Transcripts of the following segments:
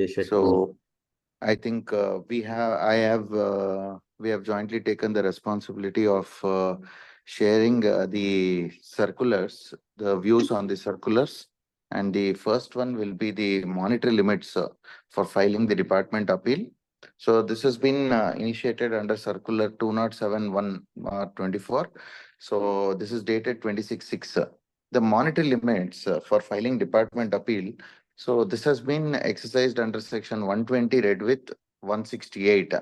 So I think we have jointly taken the responsibility of sharing the circulars, the views on the circulars. And the first one will be the monetary limits for filing the department appeal. So this has been initiated under Circular 2071/24. So this is dated 26/6. The monetary limits for filing department appeal. So this has been exercised under section 120 read with 168.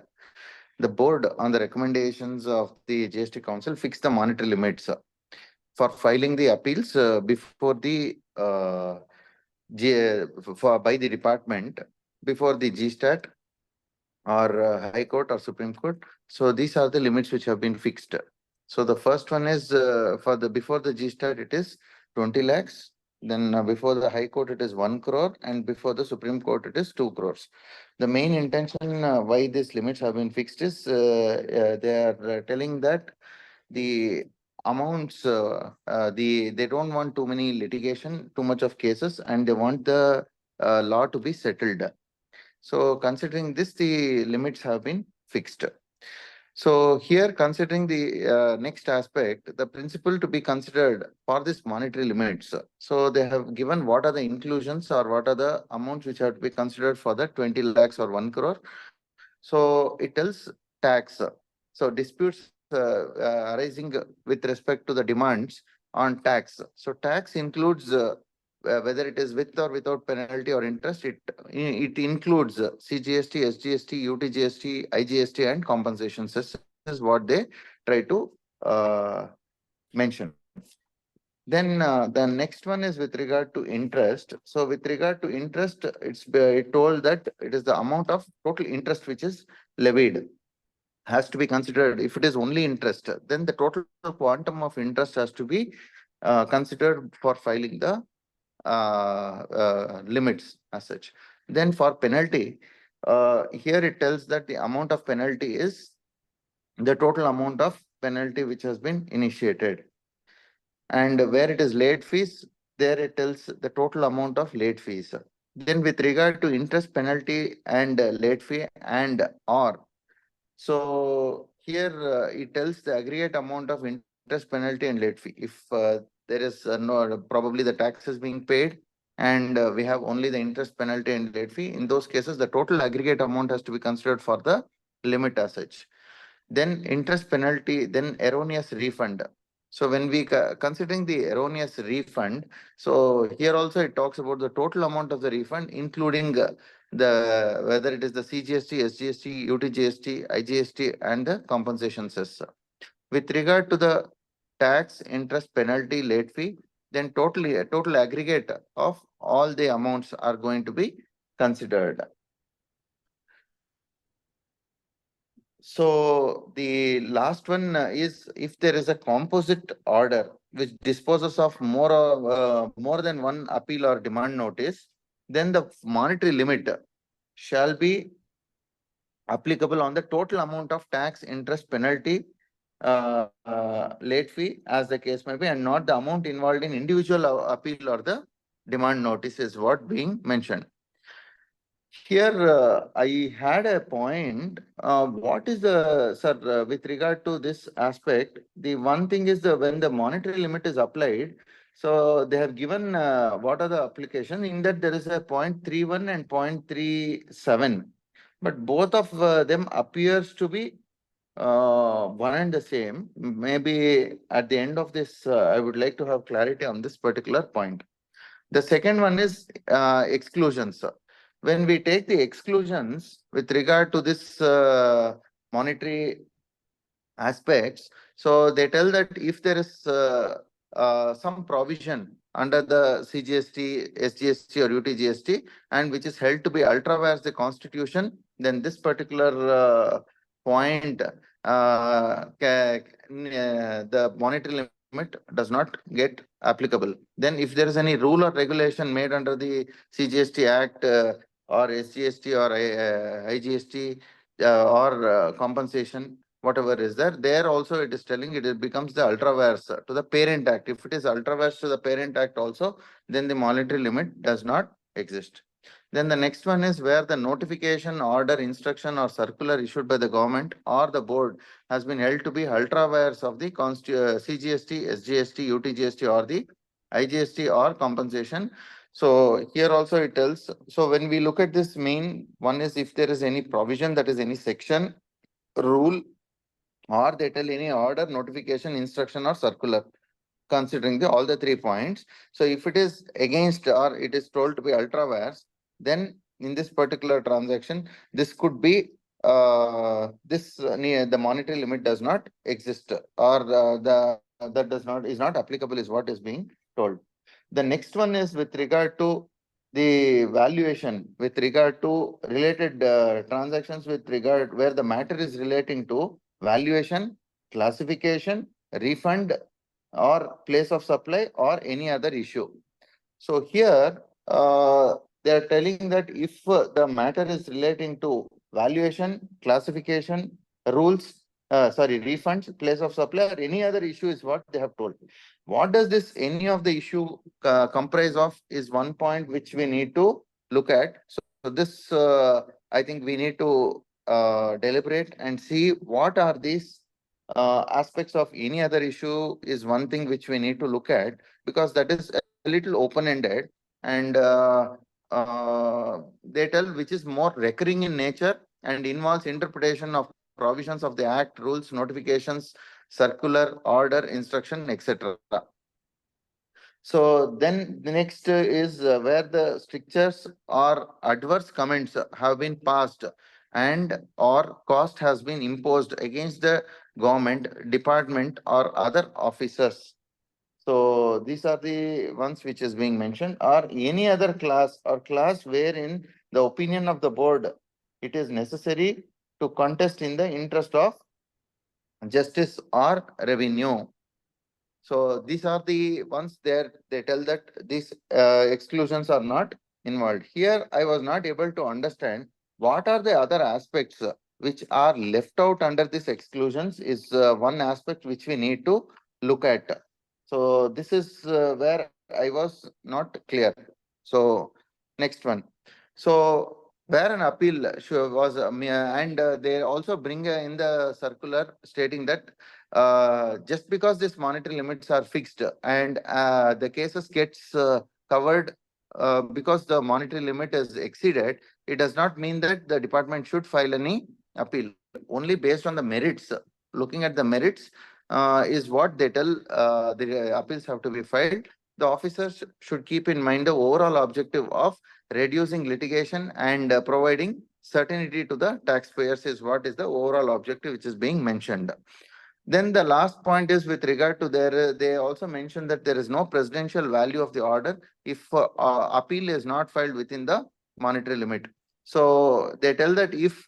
The board, on the recommendations of the GST Council, fixed the monetary limits for filing the appeals before the by the department before the GSTAT or High Court or Supreme Court. So these are the limits which have been fixed. So the first one is for the before the GSTAT it is 20 lakhs. Then before the High Court it is 1 crore, and before the Supreme Court it is 2 crores. The main intention why these limits have been fixed is they are telling that the amounts they don't want too many litigation, too much of cases, and they want the law to be settled. So considering this, the limits have been fixed. So here, considering the next aspect, the principle to be considered for this monetary limits. So they have given what are the inclusions or what are the amounts which have to be considered for the 20 lakhs or 1 crore. So it tells tax. So disputes arising with respect to the demands on tax. So tax includes whether it is with or without penalty or interest. It includes CGST, SGST, UTGST, IGST, and compensation cess is what they try to mention. Then the next one is with regard to interest. So with regard to interest, it told that it is the amount of total interest which is levied has to be considered. If it is only interest, then the total quantum of interest has to be considered for filing the limits as such. Then for penalty, here it tells that the amount of penalty is the total amount of penalty which has been initiated. And where it is late fees, there it tells the total amount of late fees. Then with regard to interest, penalty, and late fee and or. So here it tells the aggregate amount of interest, penalty, and late fee. If there is no, probably the tax is being paid and we have only the interest, penalty, and late fee, in those cases, the total aggregate amount has to be considered for the limit as such. Then interest, penalty, then erroneous refund. So when we considering the erroneous refund, so here also it talks about the total amount of the refund, including the whether it is the CGST, SGST, UTGST, IGST, and the compensation cess. With regard to the tax, interest, penalty, late fee, then total aggregate of all the amounts are going to be considered. So the last one is if there is a composite order which disposes of more than one appeal or demand notice, then the monetary limit shall be applicable on the total amount of tax, interest, penalty, late fee, as the case may be, and not the amount involved in individual appeal or the demand notice is what being mentioned. Here, I had a point. What is the, sir, with regard to this aspect, the one thing is when the monetary limit is applied, so they have given what are the application. In that there is a 0.31 and 0.37, but both of them appears to be one and the same. Maybe at the end of this, I would like to have clarity on this particular point. The second one is exclusions. When we take the exclusions with regard to this monetary aspects, so they tell that if there is some provision under the CGST, SGST, or UTGST, and which is held to be ultra vires the constitution, then this particular point, the monetary limit does not get applicable. Then if there is any rule or regulation made under the CGST Act or SGST or IGST or compensation, whatever is there also it is telling it becomes the ultra vires to the parent act. If it is ultra vires to the parent act also, then the monetary limit does not exist. Then the next one is where the notification, order, instruction or circular issued by the government or the board has been held to be ultra vires of the CGST, SGST, UTGST or the IGST or compensation. So here also it tells, so when we look at this main one is if there is any provision, that is any section, rule, or they tell any order, notification, instruction or circular, considering all the 3 points. So if it is against or it is told to be ultra vires, then in this particular transaction, this could be the monetary limit does not exist, or the that does not is not applicable is what is being told. The next one is with regard to the valuation with regard to related transactions with regard where the matter is relating to valuation, classification, refund, or place of supply or any other issue. So here they are telling that if the matter is relating to valuation, classification, rules, refunds, place of supply or any other issue is what they have told. What does this any of the issue comprise of is one point which we need to look at. So this I think we need to deliberate and see what are these aspects of any other issue is one thing which we need to look at, because that is a little open-ended and they tell which is more recurring in nature and involves interpretation of provisions of the act, rules, notifications, circular, order, instruction, etc. So then the next is where the strictures or adverse comments have been passed and or cost has been imposed against the government, department or other officers. So these are the ones which is being mentioned, or any other class or class wherein the opinion of the board, it is necessary to contest in the interest of justice or revenue. So these are the ones there, they tell that these exclusions are not involved. Here, I was not able to understand what are the other aspects which are left out under these exclusions is one aspect which we need to look at. So this is where I was not clear. So next one. So where an appeal was, and they also bring in the circular stating that just because these monetary limits are fixed and the cases gets covered because the monetary limit is exceeded, it does not mean that the department should file any appeal. Only based on the merits, looking at the merits is what they tell the appeals have to be filed. The officers should keep in mind the overall objective of reducing litigation and providing certainty to the taxpayers is what is the overall objective which is being mentioned. Then the last point is with regard to their, they also mentioned that there is no presidential value of the order if appeal is not filed within the monetary limit. So they tell that if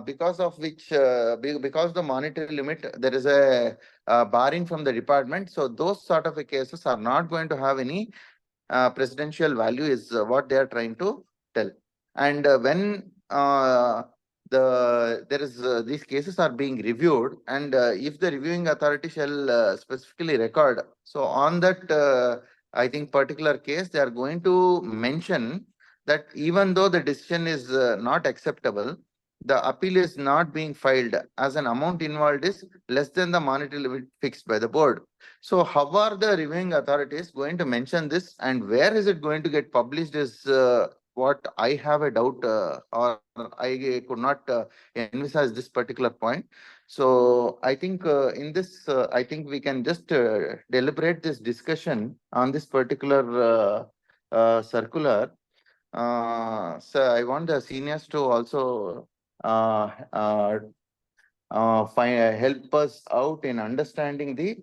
because of which, because the monetary limit, there is a barring from the department. So those sort of cases are not going to have any presidential value is what they are trying to tell. And when there is these cases are being reviewed, and if the reviewing authority shall specifically record, so on that I think particular case they are going to mention that even though the decision is not acceptable, the appeal is not being filed as an amount involved is less than the monetary limit fixed by the board. So how are the reviewing authorities going to mention this, and where is it going to get published is what I have a doubt, or I could not envisage this particular point. So I think in this, I think we can just deliberate this discussion on this particular circular. So I want the seniors to also uh, uh, help us out in understanding the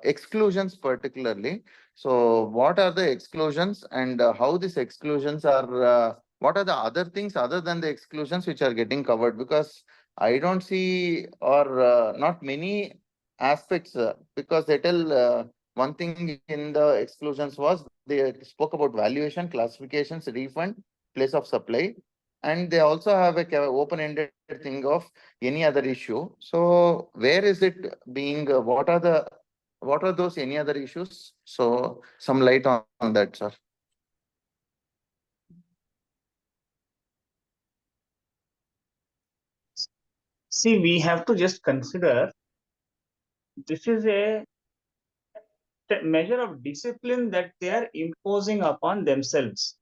exclusions particularly. So what are the exclusions and how these exclusions are, what are the other things other than the exclusions which are getting covered? Because I don't see or not many aspects because they tell one thing in the exclusions was they spoke about valuation, classifications, refund, place of supply, and they also have a open-ended thing of any other issue. So where is it being, what are those any other issues? So some light on that, sir. See, we have to just consider this is a measure of discipline that they are imposing upon themselves.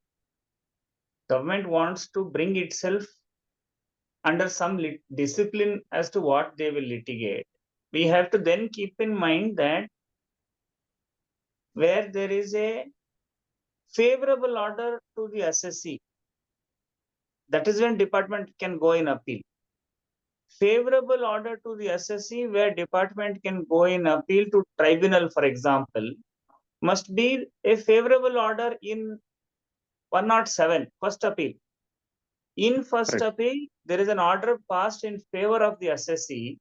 Government wants to bring itself under some discipline as to what they will litigate. We have to then keep in mind that where there is a favorable order to the assessee, that is when department can go in appeal. Favorable order to the assessee where department can go in appeal to tribunal, for example, must be a favorable order in 107, first appeal. In first Correct. appeal, there is an order passed in favor of the assessee.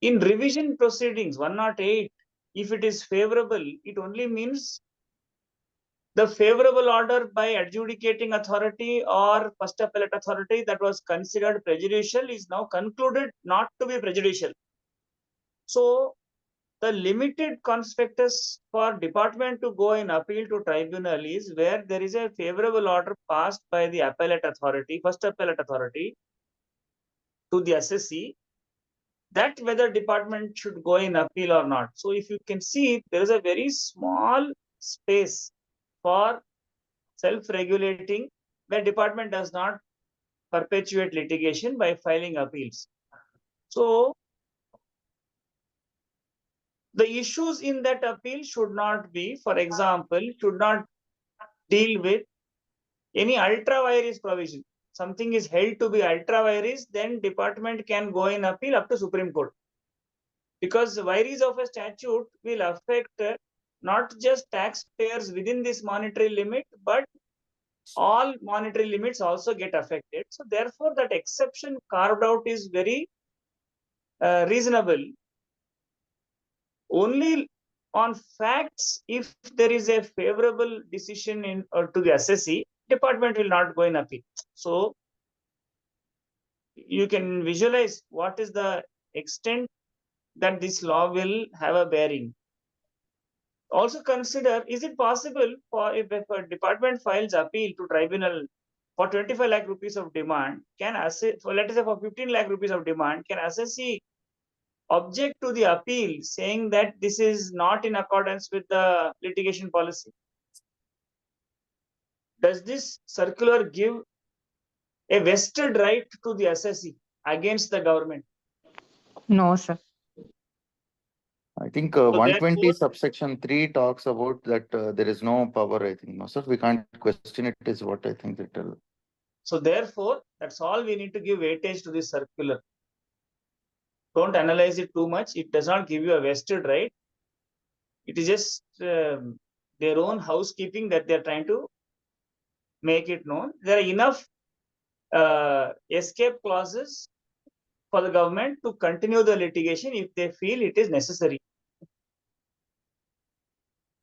In revision proceedings, 108, if it is favorable, it only means the favorable order by adjudicating authority or first appellate authority that was considered prejudicial is now concluded not to be prejudicial. So the limited conspectus for department to go in appeal to tribunal is where there is a favorable order passed by the appellate authority, first appellate authority to the assessee, that whether department should go in appeal or not. So if you can see, there is a very small space for self-regulating where department does not perpetuate litigation by filing appeals. So the issues in that appeal should not be, for example, should not deal with any ultra vires provision. Something is held to be ultra vires, then department can go in appeal up to Supreme Court. Because vires of a statute will affect not just taxpayers within this monetary limit, but all monetary limits also get affected. So therefore, that exception carved out is very reasonable. Only on facts, if there is a favorable decision in to the assessee, department will not go in appeal. So you can visualize what is the extent that this law will have a bearing. Also consider, is it possible for if a department files appeal to tribunal for 25 lakh rupees of demand, can assess, for let us say for 15 lakh rupees of demand, can assessee object to the appeal saying that this is not in accordance with the litigation policy? Does this circular give a vested right to the assessee against the government? No, sir. I think So 120 therefore, subsection 3 talks about that there is no power, I think. No, sir, we can't question it, is what I think that. so therefore, that's all we need to give weightage to this circular. Don't analyze it too much. It does not give you a vested right. It is just their own housekeeping that they're trying to make it known. There are enough escape clauses for the government to continue the litigation if they feel it is necessary.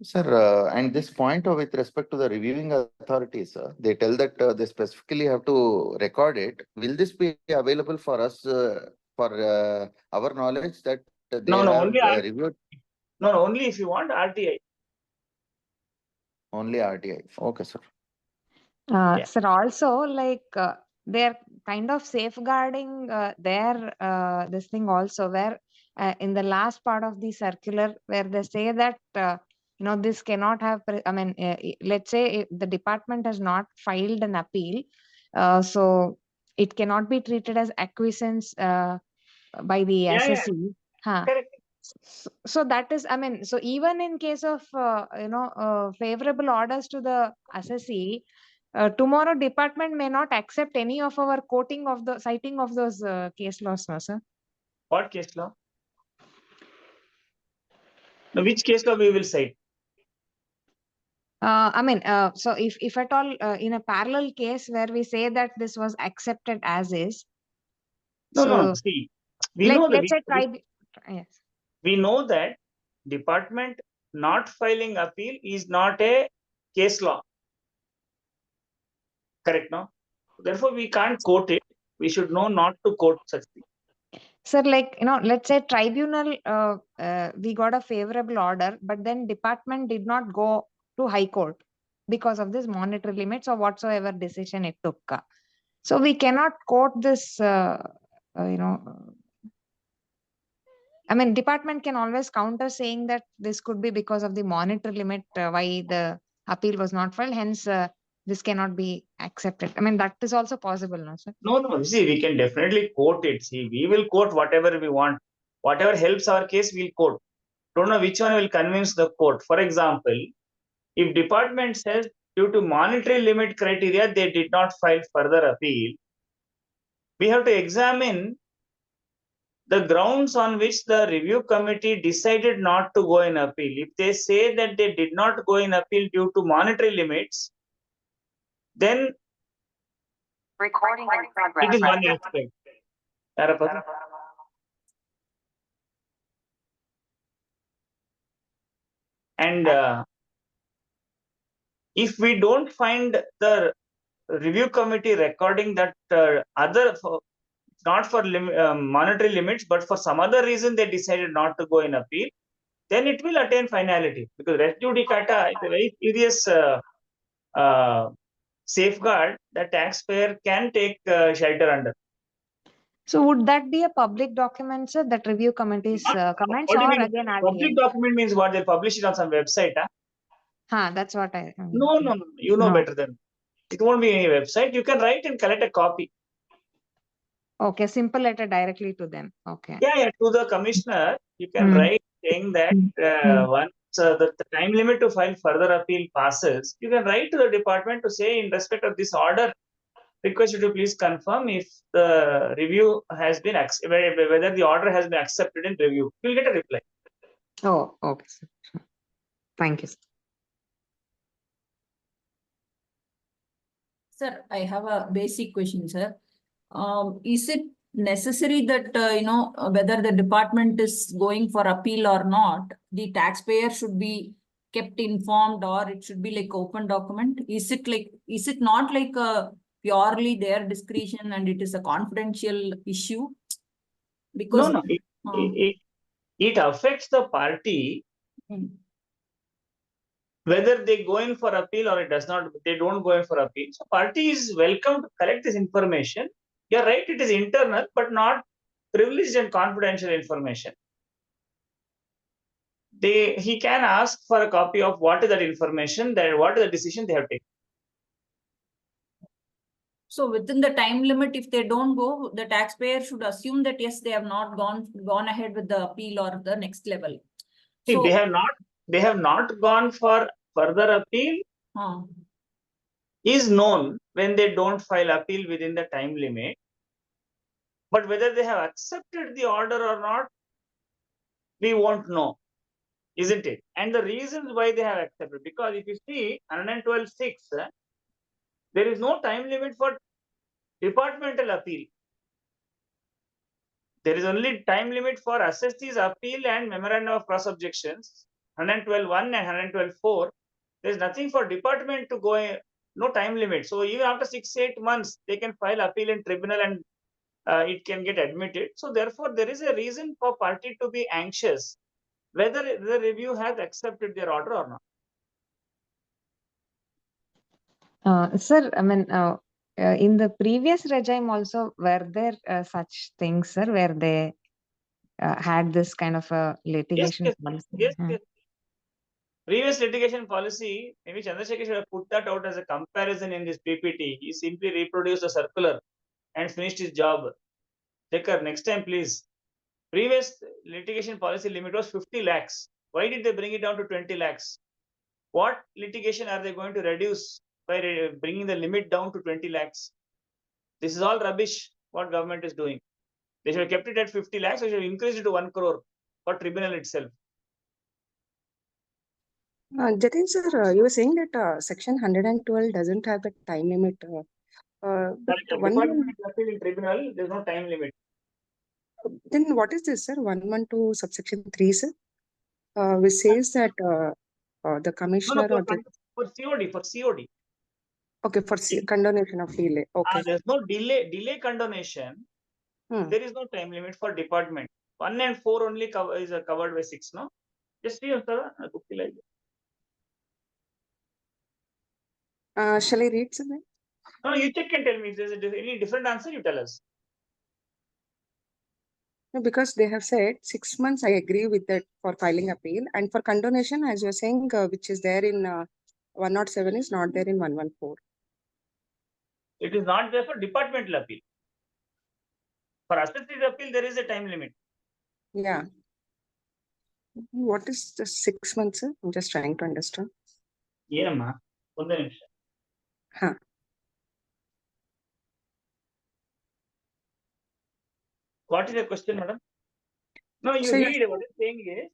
Sir, and this point with respect to the reviewing authorities, they tell that they specifically have to record it. Will this be available for us for our knowledge that they No, have only reviewed no, only if you want RTI. only RTI? Okay, sir. Yeah. Sir, also like they're kind of safeguarding their this thing also, where in the last part of the circular where they say that this cannot have let's say if the department has not filed an appeal, so it cannot be treated as acquiescence by the Yeah, yeah. assessee. Huh. Correct. So that is, so even in case of favorable orders to the assessee, tomorrow department may not accept any of our quoting of the citing of those case laws, no, sir. What case law? Now, which case law we will cite? So if at all in a parallel case where we say that this was accepted as is. No. See, we like, know let's say yes. We know that department not filing appeal is not a case law. Correct, no? Therefore, we can't quote it. We should know not to quote such things. Sir, like, let's say tribunal, we got a favorable order, but then department did not go to high court because of this monetary limits or whatsoever decision it took. So we cannot quote this, I mean, department can always counter saying that this could be because of the monetary limit, why the appeal was not filed. Hence, this cannot be accepted. I mean, that is also possible, no, sir? No. See, we can definitely quote it. See, we will quote whatever we want. Whatever helps our case, we'll quote. Don't know which one will convince the court. For example, if department says due to monetary limit criteria, they did not file further appeal, we have to examine the grounds on which the review committee decided not to go in appeal. If they say that they did not go in appeal due to monetary limits, then Recording in progress. it is one aspect. Yarapadu? And if we don't find the review committee recording that not for monetary limits, but for some other reason they decided not to go in appeal, then it will attain finality, because res judicata is a very serious safeguard that taxpayer can take shelter under. So would that be a public document, sir, that review committee's comments, What do you or mean? again Public RTI? document means what? They publish it on some website. Huh? That's what I mean. No. You know No. better than me. It won't be any website. You can write and collect a copy. Okay, simple letter directly to them. Okay. Yeah. To the commissioner, you can Hmm. write saying that once the time limit to file further appeal passes, you can write to the department to say, in respect of this order, request you to please confirm if the review has been whether the order has been accepted in review. You'll get a reply. Oh, okay, sir. Thank you, sir. Sir, I have a basic question, sir. Is it necessary that, whether the department is going for appeal or not, the taxpayer should be kept informed, or it should be like open document? Is it not like a purely their discretion and it is a confidential issue? Because No. It affects the party whether they go in for appeal or it does not. They don't go in for appeal. So party is welcome to collect this information. You're right, it is internal, but not privileged and confidential information. He can ask for a copy of what is that information, what is the decision they have taken. So within the time limit, if they don't go, the taxpayer should assume that yes, they have not gone ahead with the appeal or the next level. See, So they have not gone for further appeal is known when they don't file appeal within the time limit. But whether they have accepted the order or not, we won't know, isn't it? And the reasons why they have accepted, because if you see 112(6), there is no time limit for departmental appeal. There is only time limit for assessee's appeal and memorandum of cross objections, 112(1) and 112(4). There is nothing for department to go in, no time limit. So even after 6-8 months, they can file appeal in tribunal and it can get admitted. So therefore, there is a reason for party to be anxious whether the review has accepted their order or not. Sir, I mean, in the previous regime also, were there such things, sir, where they had this kind of a litigation policy? Yes. Previous litigation policy, maybe Chandrasekhar should have put that out as a comparison in this PPT. He simply reproduced the circular and finished his job. Shekhar, next time, please. Previous litigation policy limit was 50 lakhs. Why did they bring it down to 20 lakhs? What litigation are they going to reduce by bringing the limit down to 20 lakhs? This is all rubbish, what government is doing. They should have kept it at 50 lakhs, or should have increased it to 1 crore for tribunal itself. Jatin sir, you were saying that section 112 doesn't have the time limit. But Department appeal in tribunal, there's no time limit. Then what is this, sir? 112 subsection 3, sir? Which says that the commissioner No, or the for COD. okay, for condonation of delay. Okay. There's no delay condonation. There is no time limit for department. 1 and 4 only is covered by 6, no? Just see, sir. Shall I read, sir? No, you check and tell me if there's any different answer, you tell us. No, because they have said 6 months, I agree with that for filing appeal. And for condonation, as you're saying, which is there in 107 is not there in 114. It is not there for departmental appeal. For assessee appeal, there is a time limit. Yeah. What is the 6 months, sir? I'm just trying to understand. ಏನಮ್ಮ ಒಂದೇ ನಿಮಿಷ. Huh. What is the question, madam? No, you So you're read what is saying is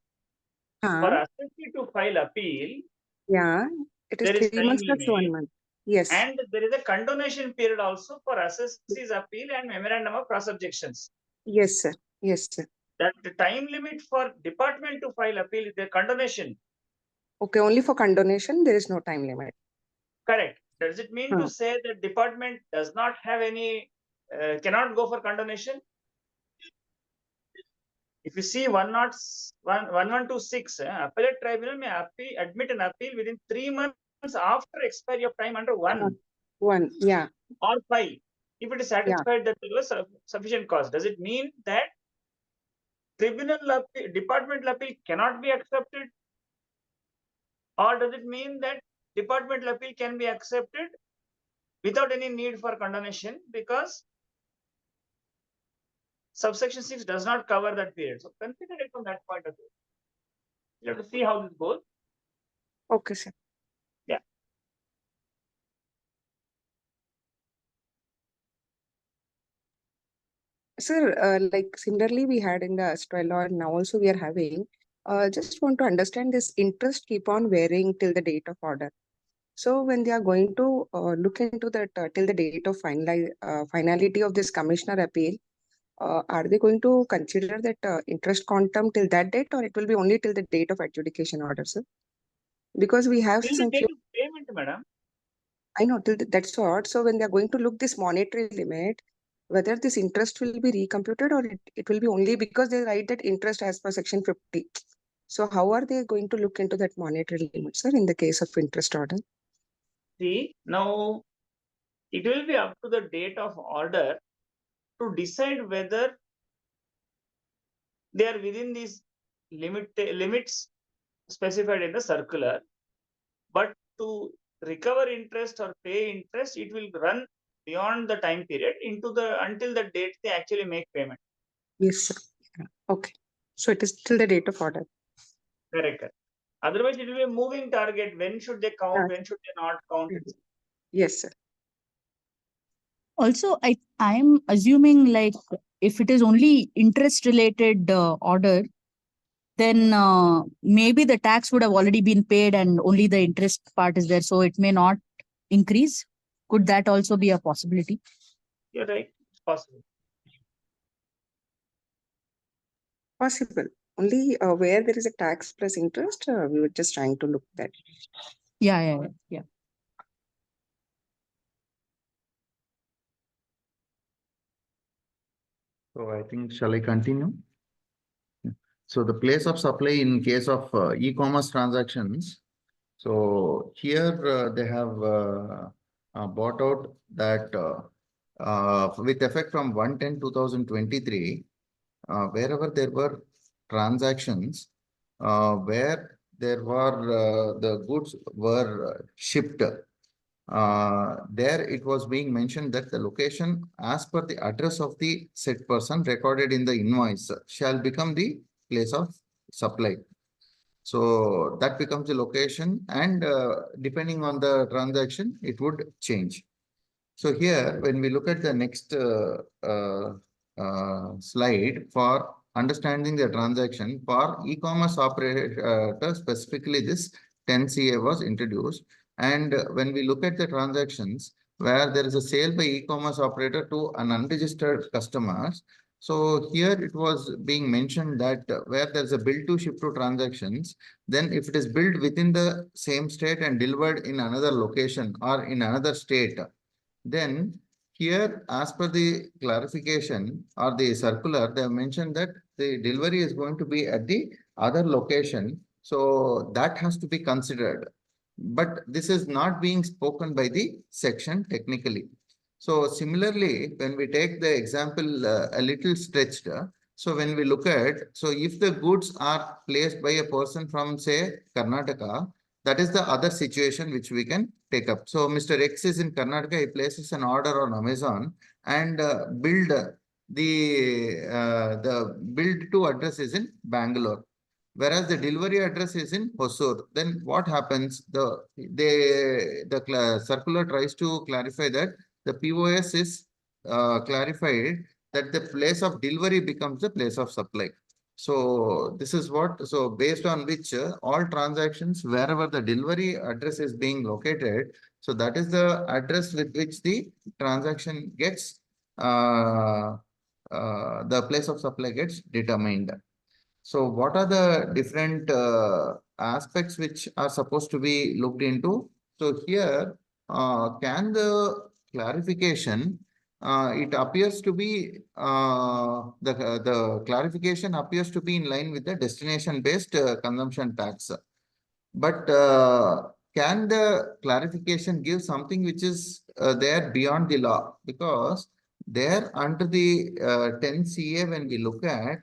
for Huh. assessee to file appeal, Yeah, it is there is 3 time months plus 1 limit, month. Yes. and there is a condonation period also for assessee's appeal and memorandum of cross objections. Yes, sir. Yes, sir. That the time limit for department to file appeal is the condonation. Okay, only for condonation, there is no time limit. Correct. Does it mean to Huh. say that department does not have any, cannot go for condonation? If you see 1126, appellate tribunal may admit an appeal within 3 months after expiry of time under 1 One, yeah. or 5. If it is satisfied that there was sufficient cause, does it mean that departmental appeal cannot be accepted? Or does it mean that departmental appeal can be accepted without any need for condonation because subsection 6 does not cover that period? So consider it from that point of view. You have to see how this goes. Okay, sir. Yeah. Sir, like similarly we had in the Astral law, and now also we are having, just want to understand this interest keep on varying till the date of order. So when they are going to look into that till the date of finality of this commissioner appeal, are they going to consider that interest quantum till that date, or it will be only till the date of adjudication order, sir? Because we have Till the some date few, of payment, madam. I know that's what. So when they are going to look this monetary limit, whether this interest will be recomputed or it will be only because they write that interest as per section 50. So how are they going to look into that monetary limit, sir, in the case of interest order? See, now it will be up to the date of order to decide whether they are within these limits specified in the circular. But to recover interest or pay interest, it will run beyond the time period until the date they actually make payment. Yes, sir. Yeah. Okay. So it is till the date of order. Correct. Otherwise, it will be a moving target. When should they count? When should they not count? Yes, sir. Also, I'm assuming like if it is only interest related order, then maybe the tax would have already been paid and only the interest part is there, so it may not increase. Could that also be a possibility? You're right. It's possible. Possible. Only where there is a tax plus interest, we were just trying to look that. Yeah. So I think, shall I continue? So the place of supply in case of e-commerce transactions. So here they have brought out that with effect from 1/10/2023, wherever there were transactions where there were the goods were shipped, there it was being mentioned that the location as per the address of the said person recorded in the invoice shall become the place of supply. So that becomes the location, and depending on the transaction, it would change. So here, when we look at the next slide for understanding the transaction for e-commerce operator, specifically this 10 CA was introduced. And when we look at the transactions where there is a sale by e-commerce operator to an unregistered customers, so here it was being mentioned that where there's a bill to ship to transactions, then if it is billed within the same state and delivered in another location or in another state, then here, as per the clarification or the circular, they have mentioned that the delivery is going to be at the other location. So that has to be considered. But this is not being spoken by the section technically. So similarly, when we take the example a little stretched, so when we look at, so if the goods are placed by a person from say Karnataka, that is the other situation which we can take up. So Mr. X is in Karnataka, he places an order on Amazon and the build to address is in Bangalore, whereas the delivery address is in Hosur. Then what happens? The circular tries to clarify that the POS is clarified that the place of delivery becomes the place of supply. So this is what, so based on which all transactions wherever the delivery address is being located, so that is the address with which the transaction gets, the place of supply gets determined. So what are the different aspects which are supposed to be looked into? So here, can the clarification, it appears to be, the clarification appears to be in line with the destination-based consumption tax. But can the clarification give something which is there beyond the law? Because there under the 10 CA, when we look at,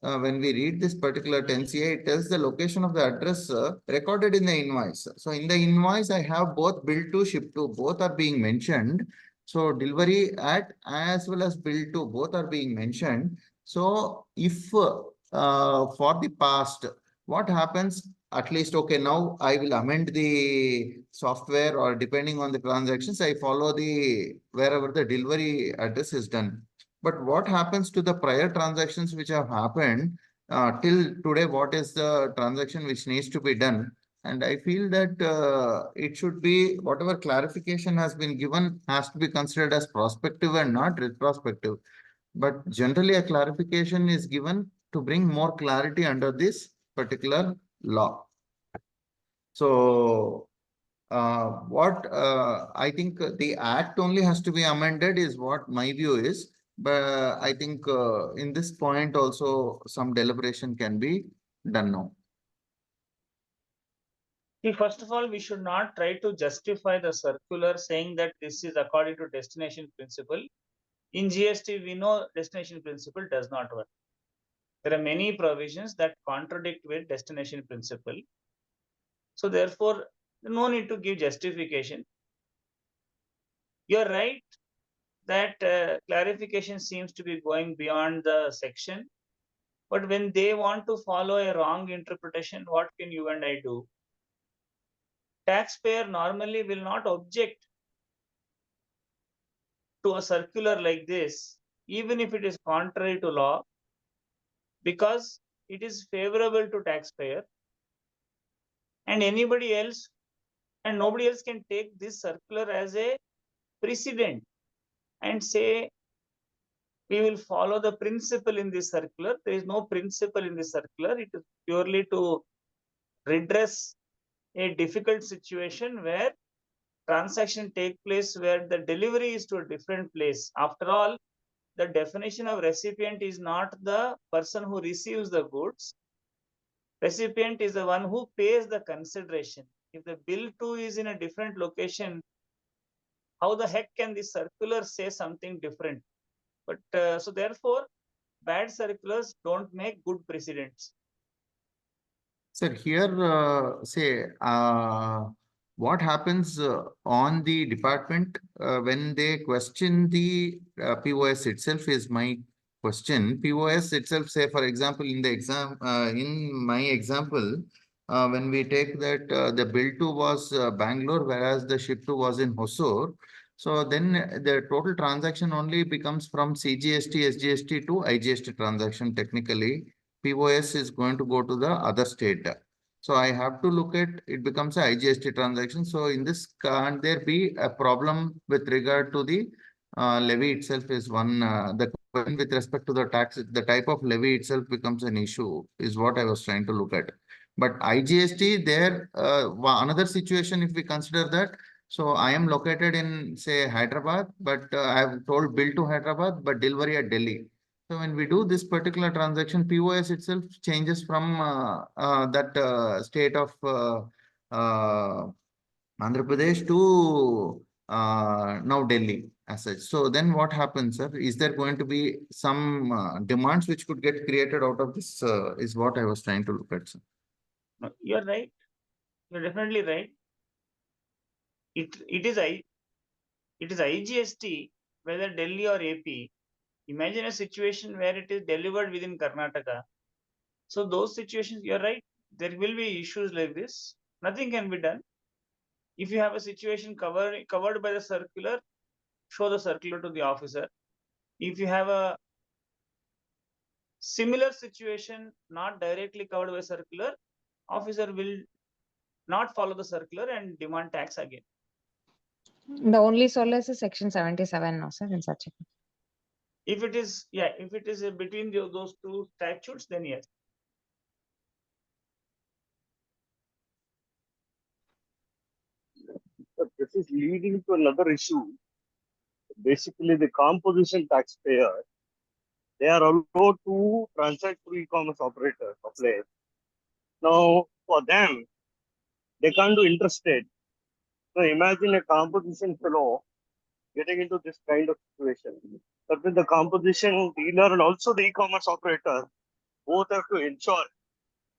when we read this particular 10 CA, it tells the location of the address recorded in the invoice. So in the invoice, I have both bill to, ship to, both are being mentioned. So delivery at as well as bill to, both are being mentioned. So if for the past, what happens? At least, okay, now I will amend the software, or depending on the transactions, I follow the wherever the delivery address is done. But what happens to the prior transactions which have happened till today? What is the transaction which needs to be done? And I feel that it should be, whatever clarification has been given has to be considered as prospective and not retrospective. But generally a clarification is given to bring more clarity under this particular law. So what I think the act only has to be amended is what my view is. But I think in this point also some deliberation can be done now. See, first of all, we should not try to justify the circular saying that this is according to destination principle. In GST, we know destination principle does not work. There are many provisions that contradict with destination principle. So therefore, no need to give justification. You're right that clarification seems to be going beyond the section. But when they want to follow a wrong interpretation, what can you and I do? Taxpayer normally will not object to a circular like this, even if it is contrary to law, because it is favorable to taxpayer, and anybody else and nobody else can take this circular as a precedent and say we will follow the principle in this circular. There is no principle in this circular. It is purely to redress a difficult situation where transaction take place where the delivery is to a different place. After all, the definition of recipient is not the person who receives the goods. Recipient is the one who pays the consideration. If the bill to is in a different location, how the heck can the circular say something different? But so therefore, bad circulars don't make good precedents. Sir, here say what happens on the department when they question the POS itself is my question. POS itself, say for example, in the exam, in my example, when we take that the bill to was Bangalore, whereas the ship to was in Hosur. So then the total transaction only becomes from CGST, SGST to IGST transaction technically. POS is going to go to the other state. So I have to look at, it becomes a IGST transaction. So in this, can't there be a problem with regard to the levy itself is one, the question with respect to the tax, the type of levy itself becomes an issue is what I was trying to look at. But IGST there, another situation if we consider that, so I am located in say Hyderabad, but I have told bill to Hyderabad, but delivery at Delhi. So when we do this particular transaction, POS itself changes from that state of Andhra Pradesh to now Delhi as such. So then what happens, sir? Is there going to be some demands which could get created out of this? Is what I was trying to look at, sir. No, you're right. You're definitely right. It is IGST, whether Delhi or AP. Imagine a situation where it is delivered within Karnataka. So those situations, you're right. There will be issues like this. Nothing can be done. If you have a situation covered by the circular, show the circular to the officer. If you have a similar situation not directly covered by circular, officer will not follow the circular and demand tax again. The only solace is section 77 now, sir, in such a case. If it is, if it is between those two statutes, then yes. But this is leading to another issue. Basically, the composition taxpayer, they are allowed to transact through e-commerce operators or players. Now, for them, they can't do interstate. So imagine a composition fellow getting into this kind of situation. But with the composition dealer and also the e-commerce operator, both have to ensure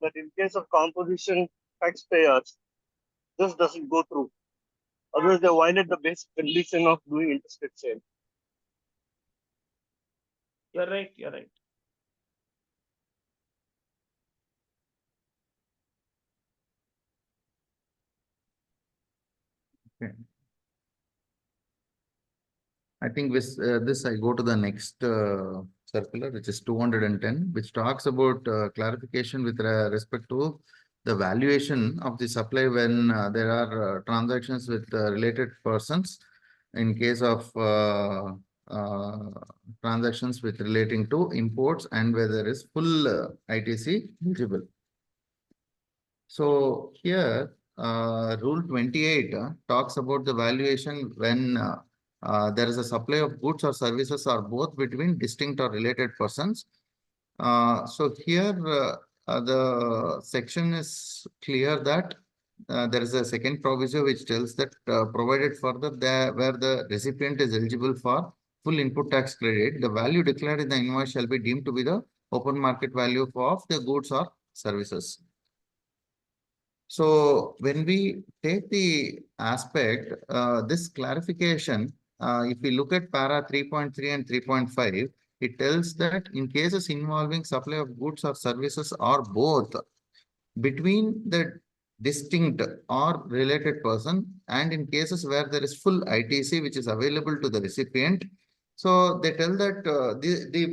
that in case of composition taxpayers, this doesn't go through. Otherwise, they violate the basic condition of doing interstate sale. You're right. You're right. Okay. I think with this, I go to the next circular, which is 210, which talks about clarification with respect to the valuation of the supply when there are transactions with related persons in case of transactions with relating to imports and where there is full ITC eligible. So here, Rule 28 talks about the valuation when there is a supply of goods or services or both between distinct or related persons. So here the section is clear that there is a second proviso which tells that provided further where the recipient is eligible for full input tax credit, the value declared in the invoice shall be deemed to be the open market value of the goods or services. So when we take the aspect, this clarification, if we look at para 3.3 and 3.5, it tells that in cases involving supply of goods or services or both between the distinct or related person, and in cases where there is full ITC which is available to the recipient, so they tell that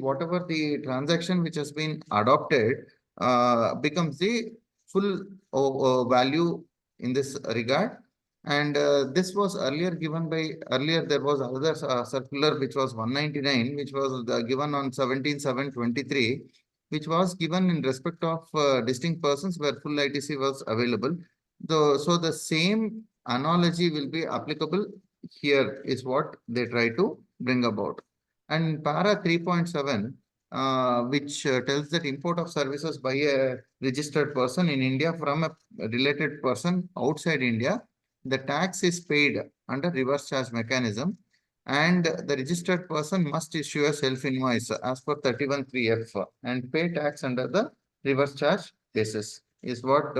whatever the transaction which has been adopted becomes the full value in this regard. And this was earlier given by, there was another circular which was 199, which was given on 17/7/23, which was given in respect of distinct persons where full ITC was available. So the same analogy will be applicable here is what they try to bring about. And para 3.7, which tells that import of services by a registered person in India from a related person outside India, the tax is paid under reverse charge mechanism, and the registered person must issue a self-invoice as per 31(3)(f) and pay tax under the reverse charge basis, is what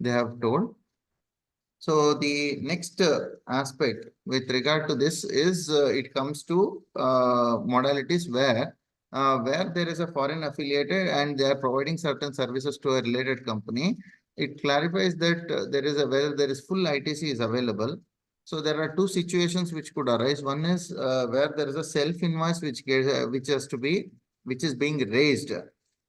they have told. So the next aspect with regard to this is it comes to modalities where there is a foreign affiliated and they are providing certain services to a related company. It clarifies that whether there is full ITC is available. So there are two situations which could arise. One is where there is a self-invoice which is being raised.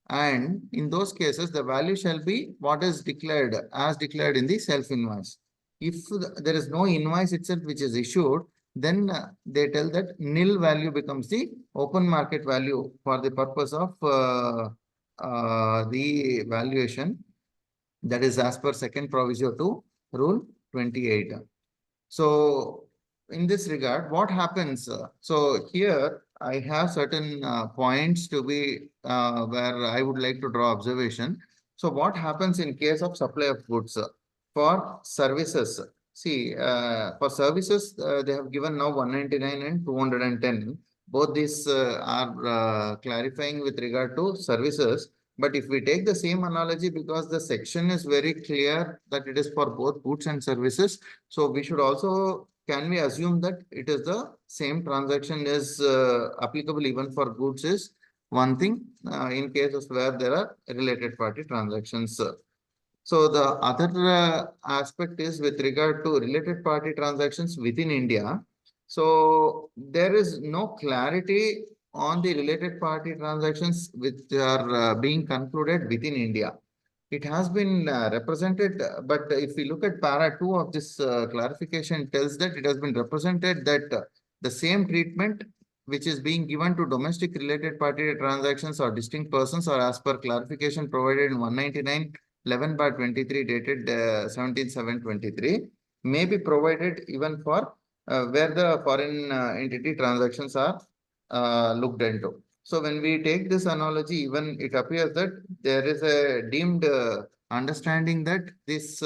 And in those cases, the value shall be what is declared as declared in the self-invoice. If there is no invoice itself which is issued, then they tell that nil value becomes the open market value for the purpose of the valuation. That is as per second proviso to Rule 28. So in this regard, what happens? So here I have certain points to be where I would like to draw observation. So what happens in case of supply of goods for services? See, for services, they have given now 199 and 210. Both these are clarifying with regard to services. But if we take the same analogy, because the section is very clear that it is for both goods and services, so we should also, can we assume that it is the same transaction is applicable even for goods is one thing in cases where there are related party transactions. So the other aspect is with regard to related party transactions within India. So there is no clarity on the related party transactions which are being concluded within India. It has been represented, but if we look at para 2 of this clarification tells that it has been represented that the same treatment which is being given to domestic related party transactions or distinct persons or as per clarification provided in 199 11/23 dated 17/7/23 may be provided even for where the foreign entity transactions are looked into. So when we take this analogy, even it appears that there is a deemed understanding that this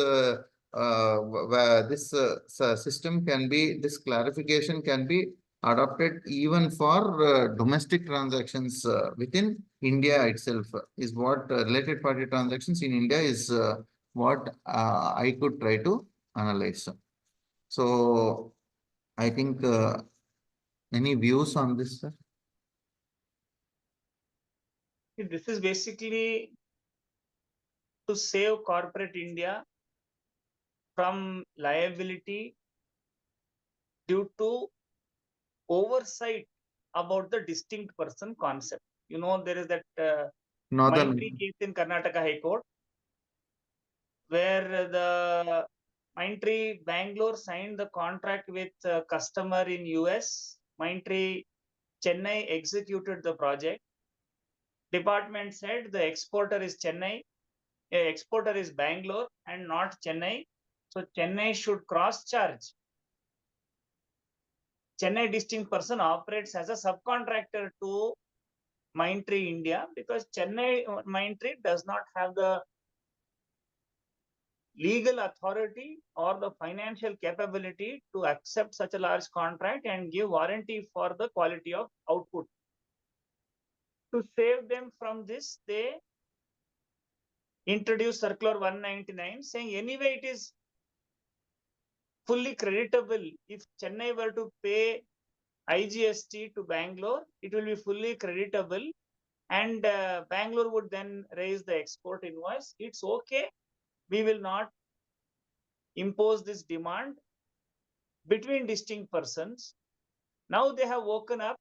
system can be, this clarification can be adopted even for domestic transactions within India itself is what related party transactions in India is what I could try to analyze. So I think any views on this, sir? This is basically to save corporate India from liability due to oversight about the distinct person concept. You know, there is that Mindtree case in Karnataka High Court, where the Mindtree Bangalore signed the contract with a customer in US. Mindtree Chennai executed the project. Department said the exporter is Chennai, exporter is Bangalore and not Chennai. So Chennai should cross charge. Chennai distinct person operates as a subcontractor to Mindtree India because Chennai Mindtree does not have the legal authority or the financial capability to accept such a large contract and give warranty for the quality of output. To save them from this, they introduced Circular 199 saying anyway it is fully creditable. If Chennai were to pay IGST to Bangalore, it will be fully creditable and Bangalore would then raise the export invoice. It's okay. We will not impose this demand between distinct persons. Now they have woken up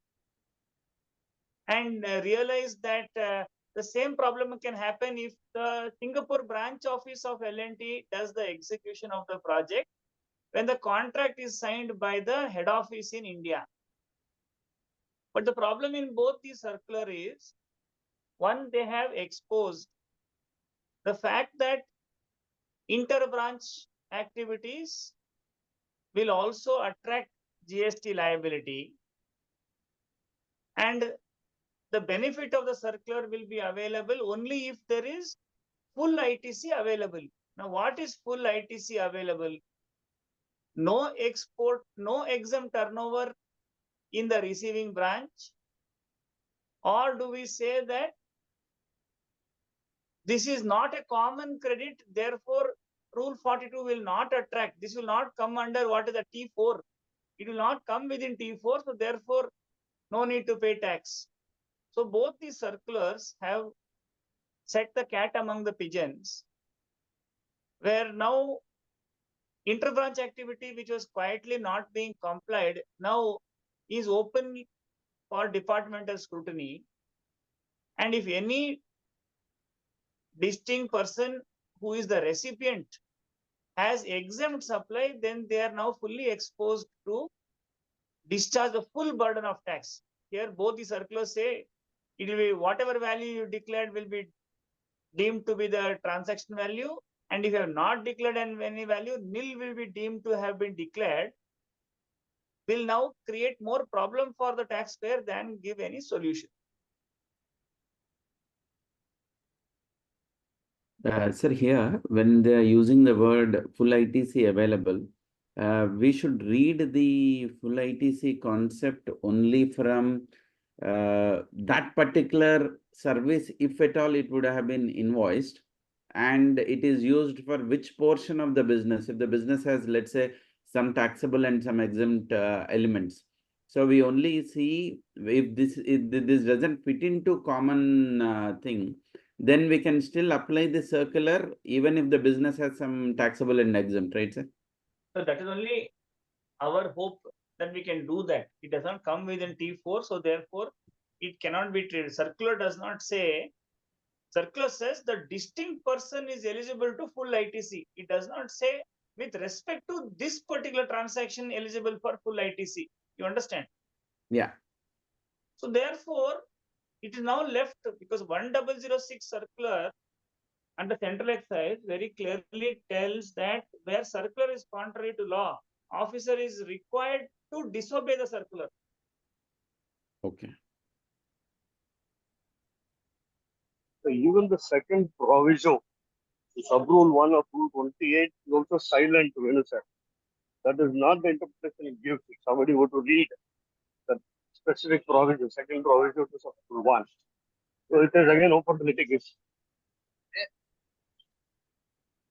and realized that the same problem can happen if the Singapore branch office of L&T does the execution of the project when the contract is signed by the head office in India. But the problem in both these circular is, one, they have exposed the fact that inter-branch activities will also attract GST liability, and the benefit of the circular will be available only if there is full ITC available. Now, what is full ITC available? No export, no exempt turnover in the receiving branch? Or do we say that this is not a common credit, therefore Rule 42 will not attract. This will not come under what is the T4. It will not come within T4, so therefore no need to pay tax. So both these circulars have set the cat among the pigeons, where now inter-branch activity, which was quietly not being complied, now is open for departmental scrutiny. And if any distinct person who is the recipient has exempt supply, then they are now fully exposed to discharge the full burden of tax. Here, both the circulars say it will be whatever value you declared will be deemed to be the transaction value. And if you have not declared any value, nil will be deemed to have been declared, will now create more problem for the taxpayer than give any solution. Sir, here, when they are using the word full ITC available, we should read the full ITC concept only from that particular service, if at all it would have been invoiced, and it is used for which portion of the business. If the business has, let's say, some taxable and some exempt elements. So we only see if this doesn't fit into common thing, then we can still apply the circular even if the business has some taxable and exempt, right, sir? So that is only our hope that we can do that. It does not come within T4, so therefore it cannot be treated. Circular does not say, circular says the distinct person is eligible to full ITC. It does not say with respect to this particular transaction eligible for full ITC. You understand? Yeah. So therefore, it is now left because 1006 circular and the central excise very clearly tells that where circular is contrary to law, officer is required to disobey the circular. Okay. So even the second proviso, the sub-rule 1 of Rule 28 is also silent to innocent. That is not the interpretation it gives. If somebody were to read the specific proviso, second proviso to sub-rule 1. So it is again open to litigation.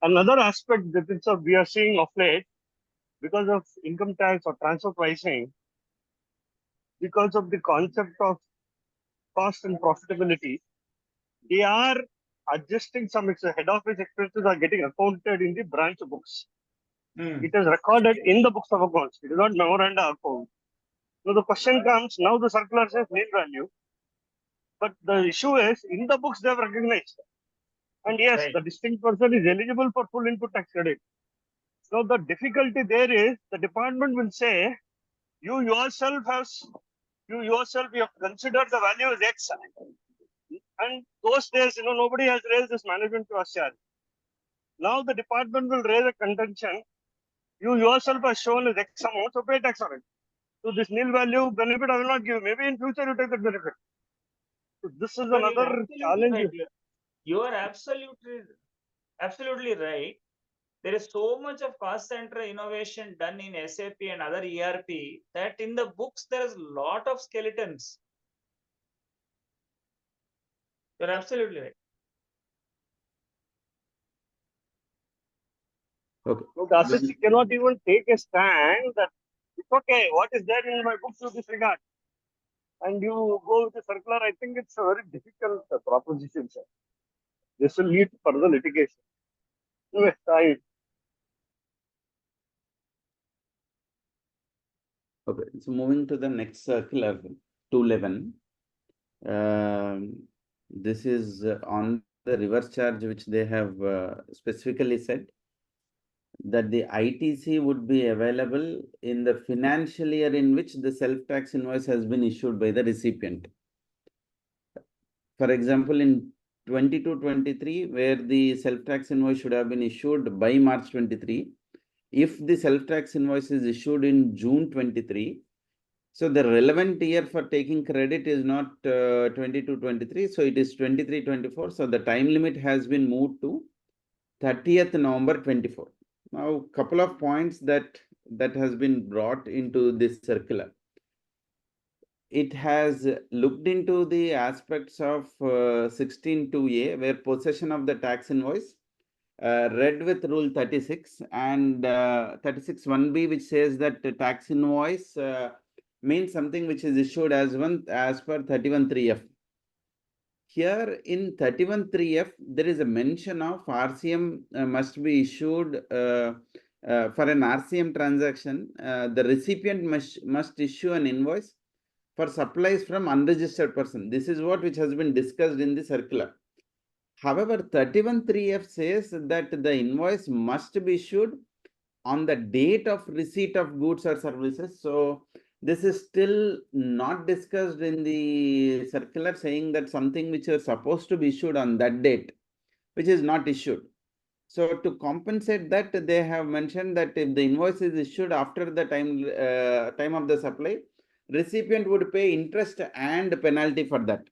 Another aspect that we are seeing of late, because of income tax or transfer pricing, because of the concept of cost and profitability, they are adjusting some head office expenses are getting accounted in the branch books. It is recorded in the books of accounts. It is not memoranda account. So the question comes, now the circular says nil value, but the issue is in the books they have recognized. And yes, Right. the distinct person is eligible for full input tax credit. So the difficulty there is the department will say, you yourself have considered the value as X. And those days, nobody has raised this management cost charge. Now the department will raise a contention. You yourself have shown as X amount, so pay tax on it. So this nil value benefit I will not give. Maybe in future you take that benefit. So this is But you're another absolutely challenge. right. You are absolutely right. There is so much of cost center innovation done in SAP and other ERP that in the books there is a lot of skeletons. You're absolutely right. Okay. So the assessee cannot even take a stand that it's okay, what is there in my books to disregard? And you go with the circular, I think it's a very difficult proposition, sir. This will lead to further litigation. Anyway, Okay, so moving to the next circular, 211. This is on the reverse charge, which they have specifically said that the ITC would be available in the financial year in which the self-tax invoice has been issued by the recipient. For example, in 22-23, where the self-tax invoice should have been issued by March 23, if the self-tax invoice is issued in June 23, so the relevant year for taking credit is not 22-23, so it is 23-24. So the time limit has been moved to 30th November 24. Now, couple of points that has been brought into this circular. It has looked into the aspects of 16(2)(a), where possession of the tax invoice read with Rule 36 and 36(1)(b), which says that the tax invoice means something which is issued as per 31(3)(f). Here in 31(3)(f), there is a mention of RCM must be issued for an RCM transaction. The recipient must issue an invoice for supplies from unregistered person. This is what which has been discussed in the circular. However, 31(3)(f) says that the invoice must be issued on the date of receipt of goods or services. So this is still not discussed in the circular, saying that something which is supposed to be issued on that date, which is not issued. So to compensate that, they have mentioned that if the invoice is issued after the time of the supply, recipient would pay interest and penalty for that.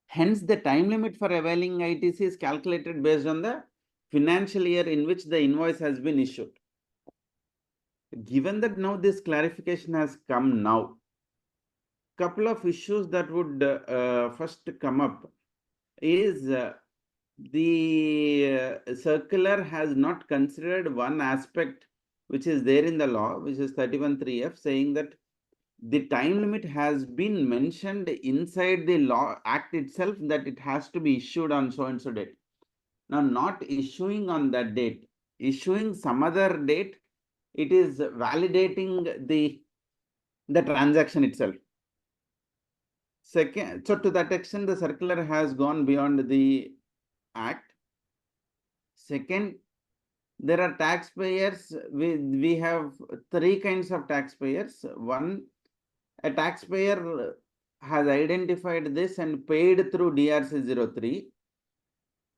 Hence, the time limit for availing ITC is calculated based on the financial year in which the invoice has been issued. Given that now this clarification has come now, couple of issues that would first come up is the circular has not considered one aspect which is there in the law, which is 31(3)(f), saying that the time limit has been mentioned inside the law act itself, that it has to be issued on so and so date. Now, not issuing on that date, issuing some other date, it is validating the transaction itself. Second, so to that extent, the circular has gone beyond the act. Second, there are taxpayers. We have three kinds of taxpayers. One, a taxpayer has identified this and paid through DRC 03,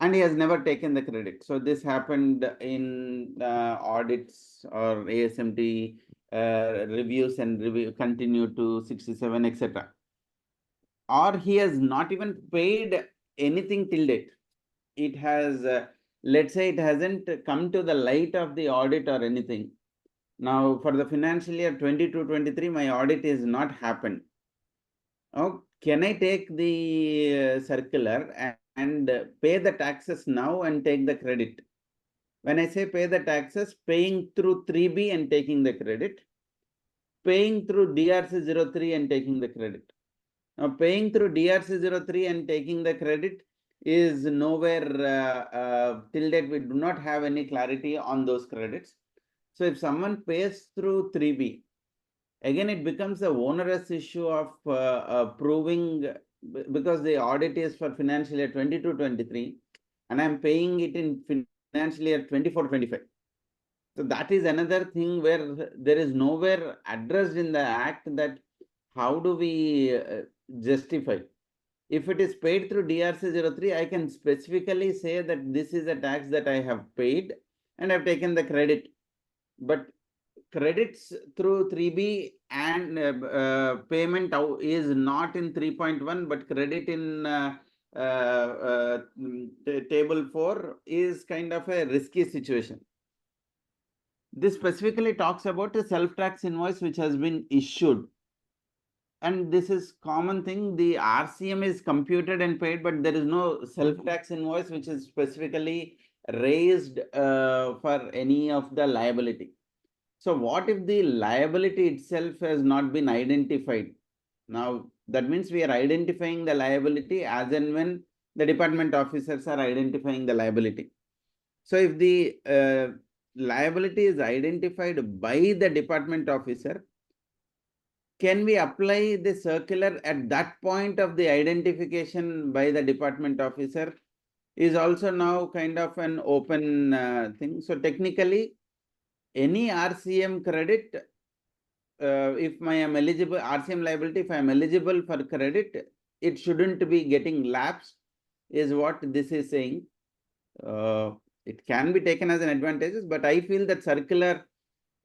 and he has never taken the credit. So this happened in audits or ASMT reviews and review continue to 67, etc. Or he has not even paid anything till date. It has, let's say it hasn't come to the light of the audit or anything. Now, for the financial year 22-23, my audit is not happened. Oh, can I take the circular and pay the taxes now and take the credit? When I say pay the taxes, paying through 3B and taking the credit, paying through DRC 03 and taking the credit. Now, paying through DRC 03 and taking the credit is nowhere till date. We do not have any clarity on those credits. So if someone pays through 3B, again, it becomes a onerous issue of proving, because the audit is for financial year 22-23, and I'm paying it in financial year 24-25. So that is another thing where there is nowhere addressed in the act that how do we justify. If it is paid through DRC 03, I can specifically say that this is a tax that I have paid and I've taken the credit. But credits through 3B and payment is not in 3.1, but credit in table 4 is kind of a risky situation. This specifically talks about a self-tax invoice which has been issued. And this is common thing, the RCM is computed and paid, but there is no self-tax invoice which is specifically raised for any of the liability. So what if the liability itself has not been identified? Now, that means we are identifying the liability as and when the department officers are identifying the liability. So if the liability is identified by the department officer, can we apply the circular at that point of the identification by the department officer? Is also now kind of an open thing. So technically, any RCM credit, if I am eligible, RCM liability, if I am eligible for credit, it shouldn't be getting lapsed, is what this is saying. It can be taken as an advantage, but I feel that circular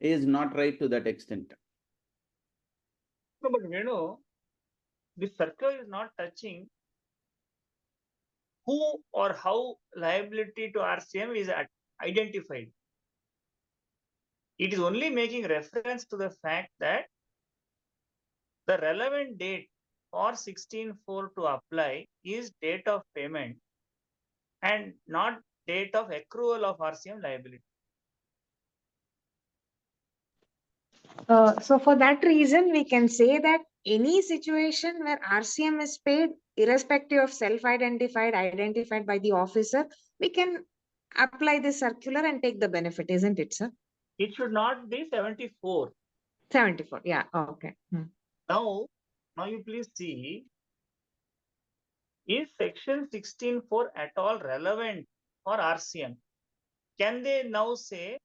is not right to that extent. No, but Venu, the circular is not touching who or how liability to RCM is identified. It is only making reference to the fact that the relevant date for 16(4) to apply is date of payment and not date of accrual of RCM liability. So for that reason, we can say that any situation where RCM is paid, irrespective of self-identified, identified by the officer, we can apply this circular and take the benefit, isn't it, sir? It should not be 74. 74, yeah, okay. Now you please see, is section 16(4) at all relevant for RCM? Can they now say,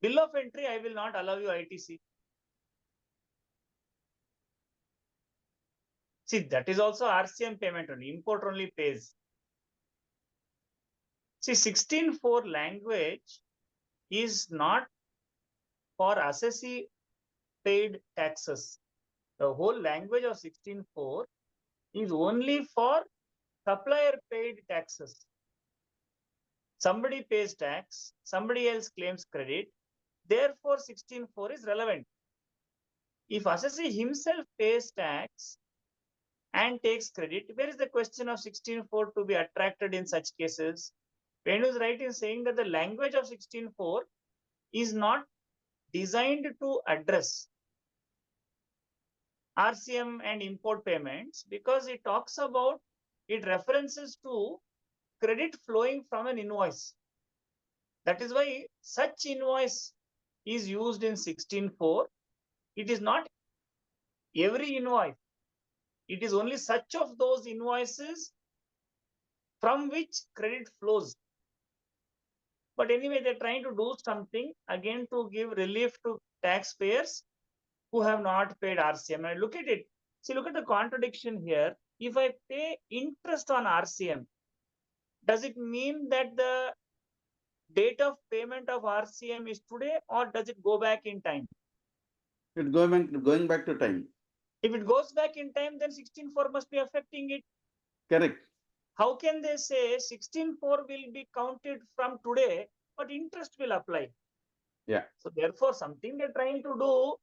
bill of entry, I will not allow you ITC? See, that is also RCM payment only, import only pays. See, 16(4) language is not for assessee paid taxes. The whole language of 16(4) is only for supplier paid taxes. Somebody pays tax, somebody else claims credit. Therefore, 16.4 is relevant. If assessee himself pays tax and takes credit, where is the question of 16.4 to be attracted in such cases? Venu is right in saying that the language of 16.4 is not designed to address RCM and import payments because it talks about, it references to credit flowing from an invoice. That is why such invoice is used in 16.4. It is not every invoice. It is only such of those invoices from which credit flows. But anyway, they're trying to do something again to give relief to taxpayers who have not paid RCM. And look at it. See, look at the contradiction here. If I pay interest on RCM, does it mean that the date of payment of RCM is today, or does it go back in time? It's going back to time. If it goes back in time, then 16.4 must be affecting it. Correct. How can they say 16.4 will be counted from today, but interest will apply? Yeah. So therefore, something they're trying to do.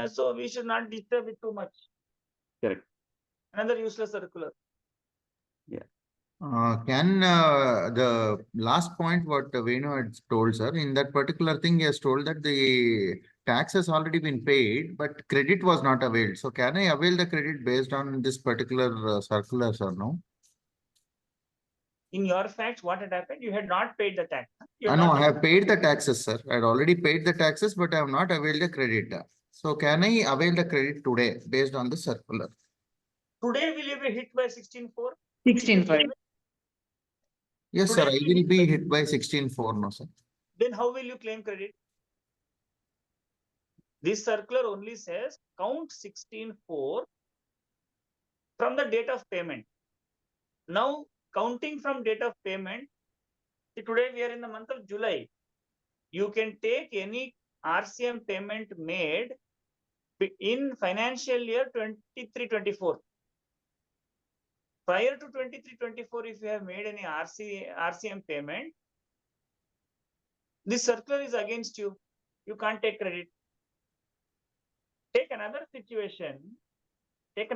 So we should not disturb it too much. Correct. Another useless circular. Can the last point what Venu had told, sir, in that particular thing, he has told that the tax has already been paid, but credit was not availed. So can I avail the credit based on this particular circular, sir? No? In your facts, what had happened? You had not paid the tax. You had No, not I have paid the taxes, sir. I had already paid the taxes, but I have not availed the credit. So can I avail the credit today based on the circular? Today, will you be hit by 16.4? 16.4. Yes, sir. Today I will be hit by 16.4, no, sir. Then how will you claim credit? This circular only says count 16.4 from the date of payment. Now, counting from date of payment, see, today we are in the month of July. You can take any RCM payment made in financial year 23-24. Prior to 23-24, if you have made any RCM payment, this circular is against you. You can't take credit. Take another situation. It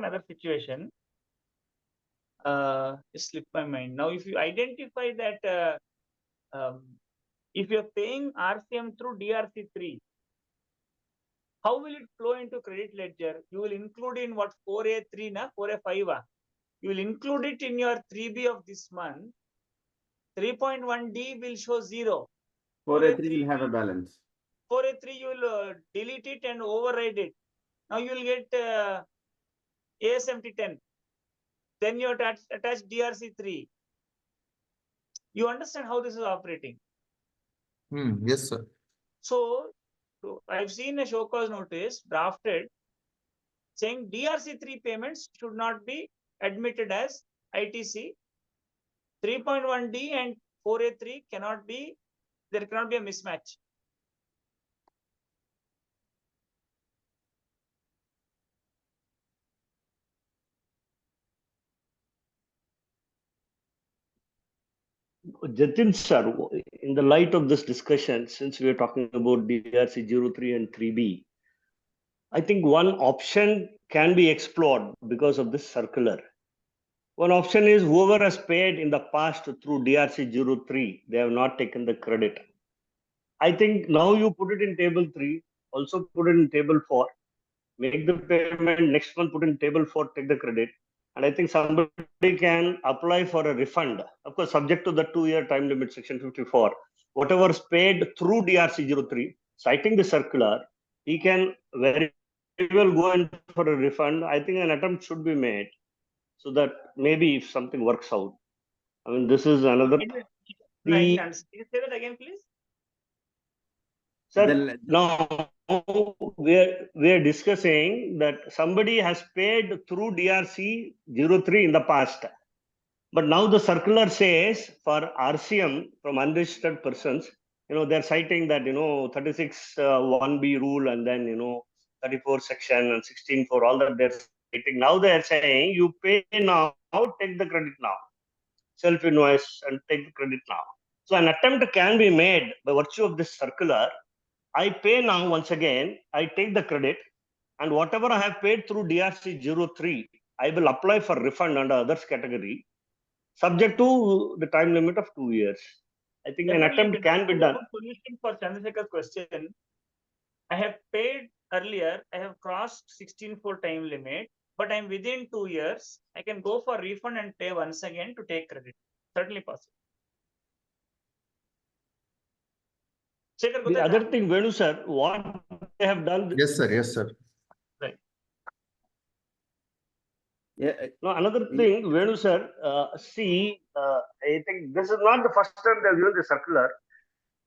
slipped my mind. Now, if you identify that if you're paying RCM through DRC3, how will it flow into credit ledger? You will include in what 4A3 na 4A5. You will include it in your 3B of this month. 3.1D will show 0. 4A3 will have a balance. 4A3 you will delete it and override it. Now you will get ASMT 10. Then you attach DRC3. You understand how this is operating? Yes, sir. So I've seen a show cause notice drafted saying DRC3 payments should not be admitted as ITC. 3.1D and 4A3 cannot be, there cannot be a mismatch. Jatin sir, in the light of this discussion, since we are talking about DRC 03 and 3B, I think one option can be explored because of this circular. One option is whoever has paid in the past through DRC 03, they have not taken the credit. I think now you put it in table 3, also put it in table 4, make the payment, next month put in table 4, take the credit. And I think somebody can apply for a refund, of course, subject to the 2-year time limit, section 54. Whatever is paid through DRC 03, citing the circular, he can very well go in for a refund. I think an attempt should be made so that maybe if something works out. I mean, this is another. Right. Can you say that again, please? Sir, now we're discussing that somebody has paid through DRC 03 in the past. But now the circular says for RCM from unregistered persons, they're citing that, 36 1B rule and then, 34 section and 16 for all that they're citing. Now they're saying you pay now, take the credit now. Self-invoice and take the credit now. So an attempt can be made by virtue of this circular. I pay now once again, I take the credit, and whatever I have paid through DRC 03, I will apply for refund under others category, subject to the time limit of 2 years. I think an attempt can be done. Solution for Chandrasekhar's question. I have paid earlier, I have crossed 16/4 time limit, but I'm within 2 years. I can go for refund and pay once again to take credit. Certainly possible. Shekhar, The ಗೊತ್ತಾಯ್ತಾ? other thing, Venu sir, what they have done. Yes, sir. Yes, sir. Yeah, No, another thing, Venu sir, I think this is not the first time they have given the circular.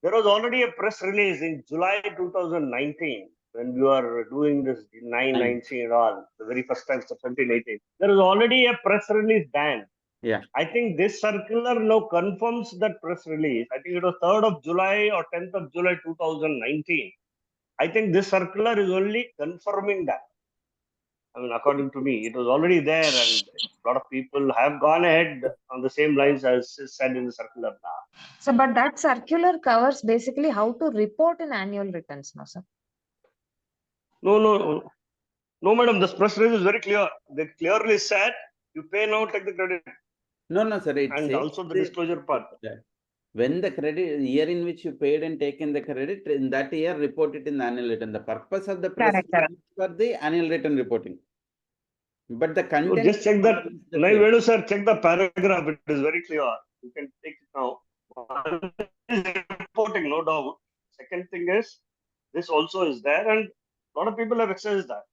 There was already a press release in July 2019 when we were doing this 990 and all, the very first time, 1718. There was already a press release then. yeah. I think this circular now confirms that press release. I think it was 3rd of July or 10th of July 2019. I think this circular is only confirming that. I mean, according to me, it was already there, and a lot of people have gone ahead on the same lines as is said in the circular now. So, but that circular covers basically how to report in annual returns, no, sir? No, madam, the press release is very clear. They clearly said, you pay now, take the credit. No, sir. It And says also the disclosure part. When the credit year in which you paid and taken the credit, in that year, report it in the annual return. The purpose of the press Correct. is for the annual return reporting. But the So content. just check that. Venu sir, check the paragraph. It is very clear. You can take it now. One is reporting, no doubt. Second thing is, this also is there, and a lot of people have exercised that.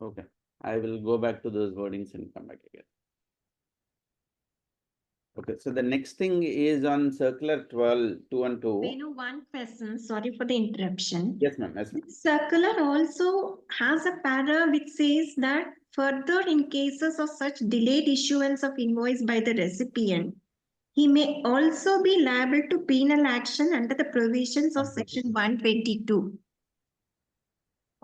Okay, I will go back to those wordings and come back again. Okay, so the next thing is on circular 12-212. Venu, one question, sorry for the interruption. Yes, ma'am. Yes, ma'am. Circular also has a para which says that further in cases of such delayed issuance of invoice by the recipient, he may also be liable to penal action under the provisions of section 122.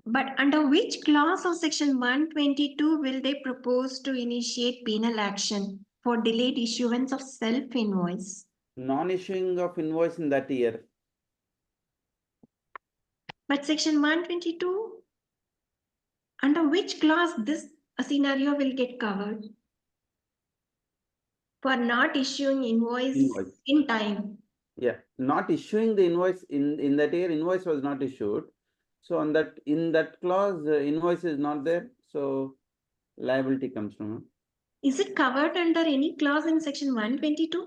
But under which clause of section 122 will they propose to initiate penal action for delayed issuance of self-invoice? Non-issuing of invoice in that year. But section 122, under which clause this scenario will get covered? For not issuing invoice in time. Yeah, not issuing the invoice in that year, invoice was not issued. So on that, in that clause, invoice is not there. So liability comes from. Is it covered under any clause in section 122?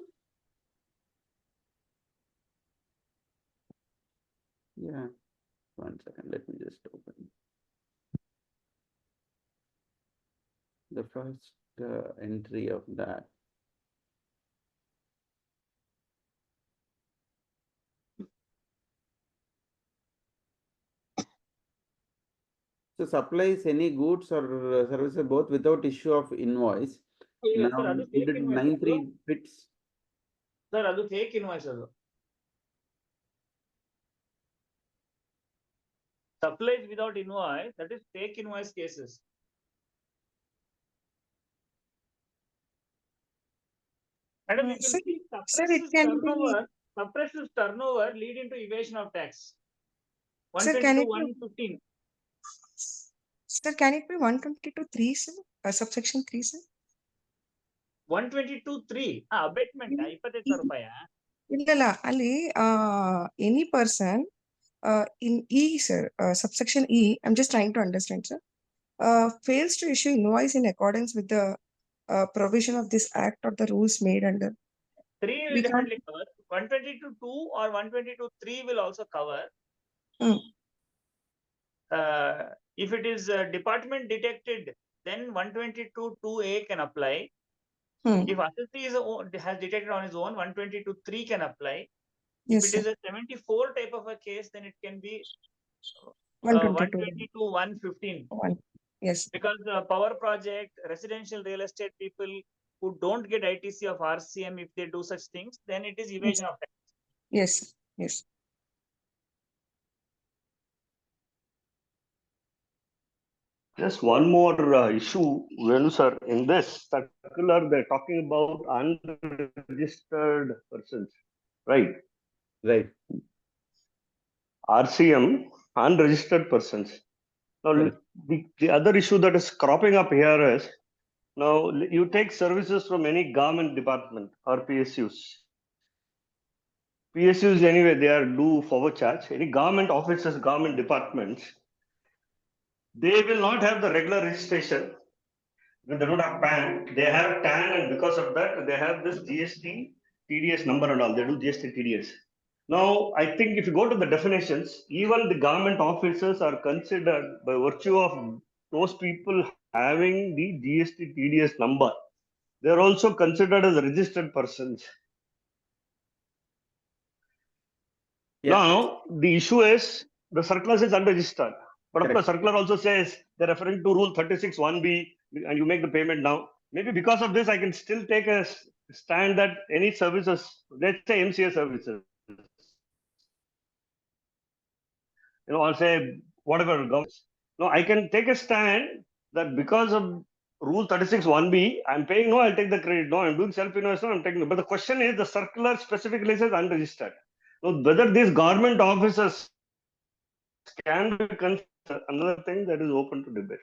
Yeah, 1 second, let me just open. The first entry of that. So supplies any goods or services both without issue of invoice. Now, Now, 93 fits. Sir, ಅದು fake invoice ಅದು. Supplies without invoice, that is fake invoice cases. Madam, you can Sir, see sir, it can be. suppressive turnover lead into evasion of tax. Sir, can 122, it be? 115. Sir, can it be 122(3), sir? Subsection 3, sir? 122(3). Abatement 25,000 ರೂಪಾಯ. ಇಲ್ಲ ಅಲ್ಲಿ any person in E, sir, subsection E, I'm just trying to understand, sir, fails to issue invoice in accordance with the provision of this act or the rules made under. 3 will definitely cover. 122(2) or 122(3) will also cover. If it is department detected, then 122(2)(a) can apply. If assessee has detected on his own, 122(3) can apply. If it is a 74 type of a case, then it can be 122, 115. Yes. Because power project, residential real estate people who don't get ITC of RCM, if they do such things, then it is evasion of tax. Yes, yes. Just one more issue, Venu sir. In this circular, they're talking about unregistered persons, right? Right. RCM, unregistered persons. Now, Correct. the other issue that is cropping up here is, now you take services from any government department or PSUs. PSUs anyway, they are due forward charge. Any government offices, government departments, they will not have the regular registration. They don't have PAN, they have TAN, and because of that, they have this GST, TDS number and all. They do GST, TDS. Now, I think if you go to the definitions, even the government officers are considered by virtue of those people having the GST, TDS number. They are also considered as registered persons. Yeah. Now, the issue is the circular says unregistered. But of Correct. course, circular also says they're referring to Rule 36(1)(b), and you make the payment now. Maybe because of this, I can still take a stand that any services, let's say MCA services, or say whatever governments. No, I can take a stand that because of Rule 36(1)(b), I'm paying, no, I'll take the credit. No, I'm doing self-invoice, no, I'm taking it. But the question is, the circular specifically says unregistered. So whether these government officers can be considered another thing that is open to debate.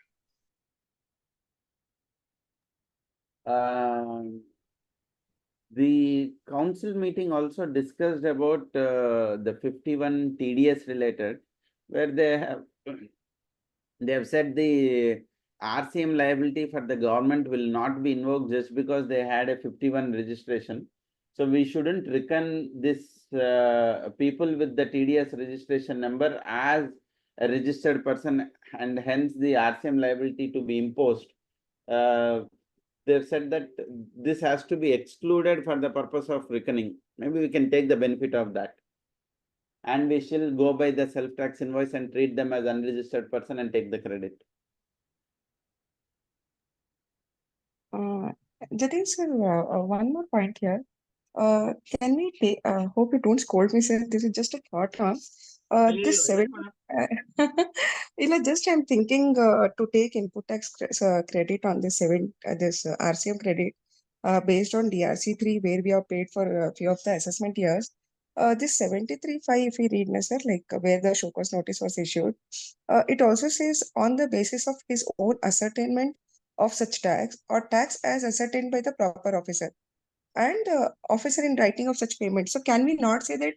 The council meeting also discussed about the 51 TDS related, where they have said the RCM liability for the government will not be invoked just because they had a 51 registration. So we shouldn't reckon this people with the TDS registration number as a registered person, and hence the RCM liability to be imposed. They've said that this has to be excluded for the purpose of reckoning. Maybe we can take the benefit of that. And we shall go by the self-tax invoice and treat them as unregistered person and take the credit. Jatin sir, one more point here. Can we take, hope you don't scold me, sir. This is just a thought. This 7, just I'm thinking to take input tax credit on this RCM credit based on DRC3, where we have paid for a few of the assessment years. This 73(5), if we read, sir, like where the show cause notice was issued, it also says on the basis of his own ascertainment of such tax or tax as ascertained by the proper officer and officer in writing of such payment. So can we not say that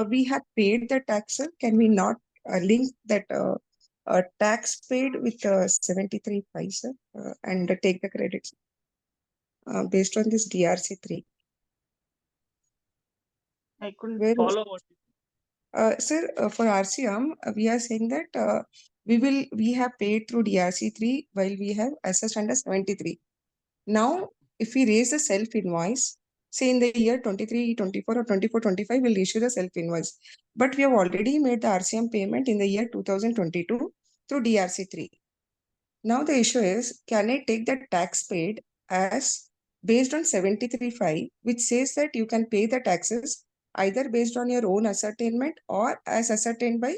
we have paid the tax, sir? Can we not link that tax paid with 73(5), sir, and take the credits based on this DRC3? I couldn't Where is- follow what. Sir, for RCM, we are saying that we have paid through DRC3 while we have assessed under 73. Now, if we raise the self invoice, say in the year 23, 24 or 24, 25, we'll issue the self invoice. But we have already made the RCM payment in the year 2022 through DRC3. Now the issue is, can I take the tax paid as based on 73(5), which says that you can pay the taxes either based on your own ascertainment or as ascertained by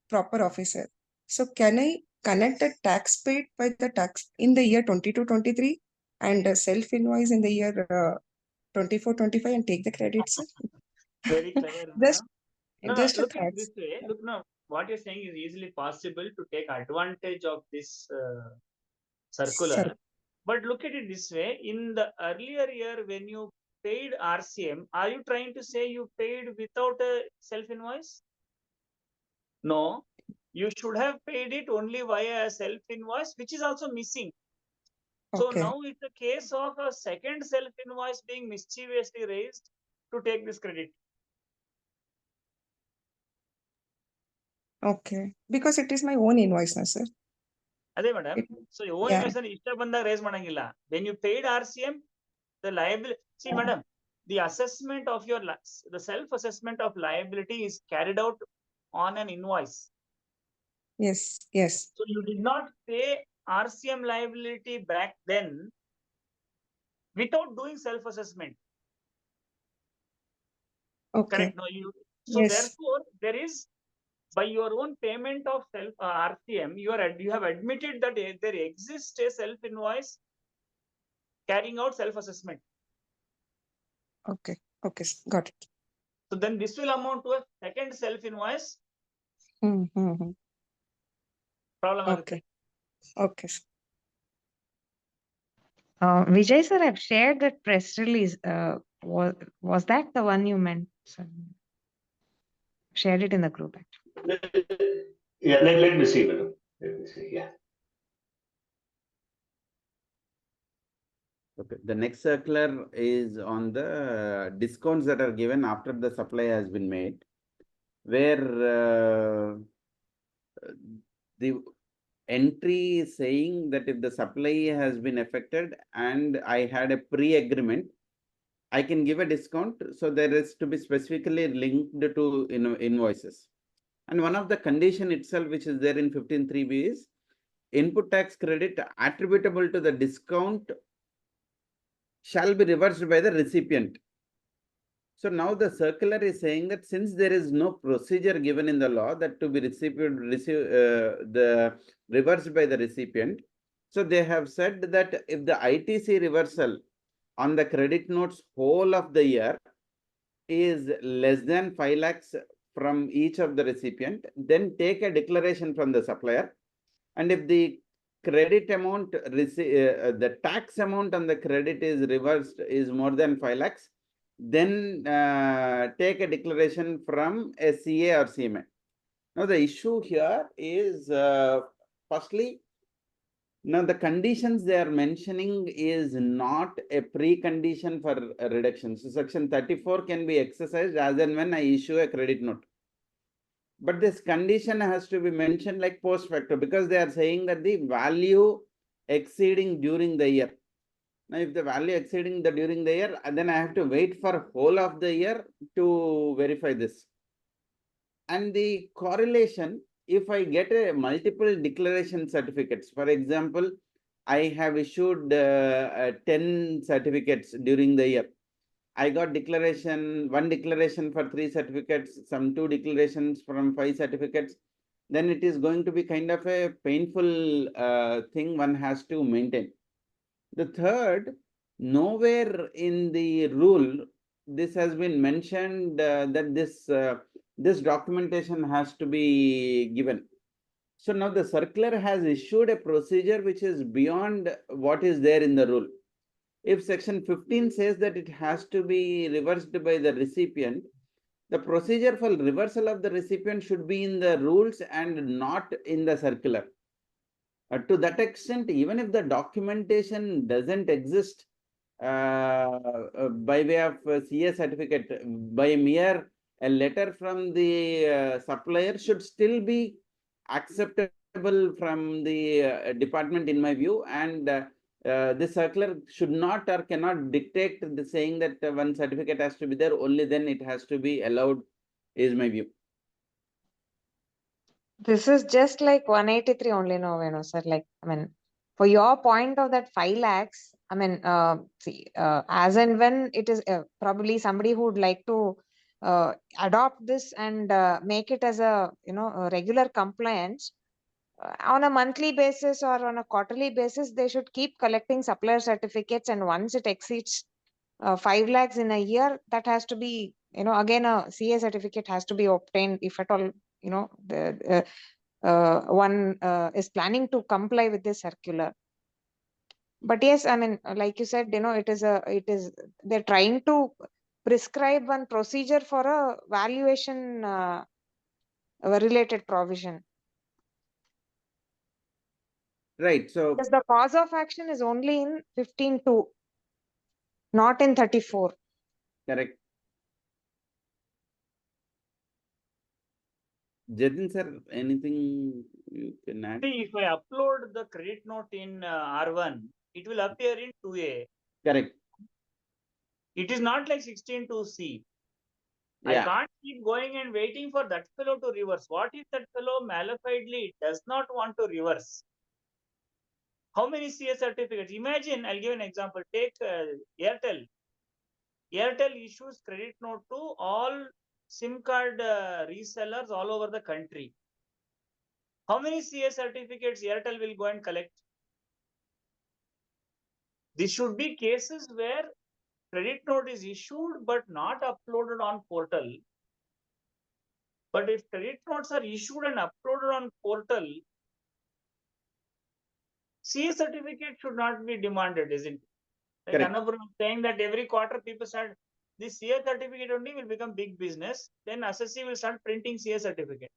proper officer. So can I connect the tax paid by the tax in the year 22-23 and self-invoice in the year 24-25 and take the credits? Very clever. Just, No, just a look at thought. this way. Look, now what you're saying is easily possible to take advantage of this circular. Sir. But look at it this way: in the earlier year, when you paid RCM, are you trying to say you paid without a self invoice? No, you should have paid it only via a self invoice, which is also missing. So Okay. now it's a case of a second self invoice being mischievously raised to take this credit. Okay. Because it is my own invoice, na, sir. Adhe, madam. So your own Yeah. invoice ishta banda raise madangilla. When you paid RCM, the liability. See, madam, the assessment of your the self-assessment of liability is carried out on an invoice. Yes. Yes. So you did not pay RCM liability back then without doing self-assessment. Okay. Correct? No, you. So Yes. therefore, there is by your own payment of self RCM, you have admitted that there exists a self invoice carrying out self assessment. Okay, okay, got it. So then this will amount to a second self invoice. Problem Okay, okay. Vijay sir, I've shared that press release. Was that the one you meant? Sir? Shared it in the group. Actually. Yeah, let me see, madam. Let me see, yeah. Okay, the next circular is on the discounts that are given after the supply has been made, where the entry is saying that if the supply has been affected and I had a pre-agreement, I can give a discount. So there is to be specifically linked to invoices. And one of the condition itself, which is there in 15.3b, is input tax credit attributable to the discount shall be reversed by the recipient. So now the circular is saying that since there is no procedure given in the law that to be reversed by the recipient, so they have said that if the ITC reversal on the credit notes whole of the year is less than 5 lakhs from each of the recipient, then take a declaration from the supplier. And if the credit amount, the tax amount on the credit is reversed is more than 5 lakhs, then take a declaration from a CA or CMA. Now the issue here is firstly, now the conditions they are mentioning is not a precondition for a reduction. So section 34 can be exercised as and when I issue a credit note. But this condition has to be mentioned like post facto, because they are saying that the value exceeding during the year. Now, if the value exceeding during the year, then I have to wait for whole of the year to verify this. And the correlation, if I get a multiple declaration certificates, for example, I have issued 10 certificates during the year. I got one declaration for 3 certificates, some 2 declarations from 5 certificates. Then it is going to be kind of a painful thing one has to maintain. The third, nowhere in the rule this has been mentioned that this documentation has to be given. So now the circular has issued a procedure which is beyond what is there in the rule. If section 15 says that it has to be reversed by the recipient, the procedure for reversal of the recipient should be in the rules and not in the circular. To that extent, even if the documentation doesn't exist by way of CA certificate, by mere a letter from the supplier should still be acceptable from the department in my view, and this circular should not or cannot dictate the saying that one certificate has to be there, only then it has to be allowed, is my view. This is just like 183 only, no, Venu sir. Like, I mean, for your point of that 5 lakhs, I mean, see, as and when it is probably somebody who would like to adopt this and make it as a, a regular compliance on a monthly basis or on a quarterly basis, they should keep collecting supplier certificates. And once it exceeds 5 lakhs in a year, that has to be, again, a CA certificate has to be obtained if at all, the one is planning to comply with this circular. But yes, I mean, like you said, they're trying to prescribe one procedure for a valuation related provision. Right. So Because the cause of action is only in 15.2, not in 34. correct. Jatin sir, anything you can add? See, if I upload the credit note in R1, it will appear in 2A. Correct. It is not like 16.2C. Yeah. I can't keep going and waiting for that fellow to reverse. What if that fellow malafidely does not want to reverse? How many CA certificates? Imagine, I'll give an example. Take Airtel. Airtel issues credit note to all SIM card resellers all over the country. How many CA certificates Airtel will go and collect? This should be cases where credit note is issued but not uploaded on portal. But if credit notes are issued and uploaded on portal, CA certificate should not be demanded, isn't it? Like Correct. Annapurna was saying that every quarter people start, this CA certificate only will become big business. Then assessee will start printing CA certificate.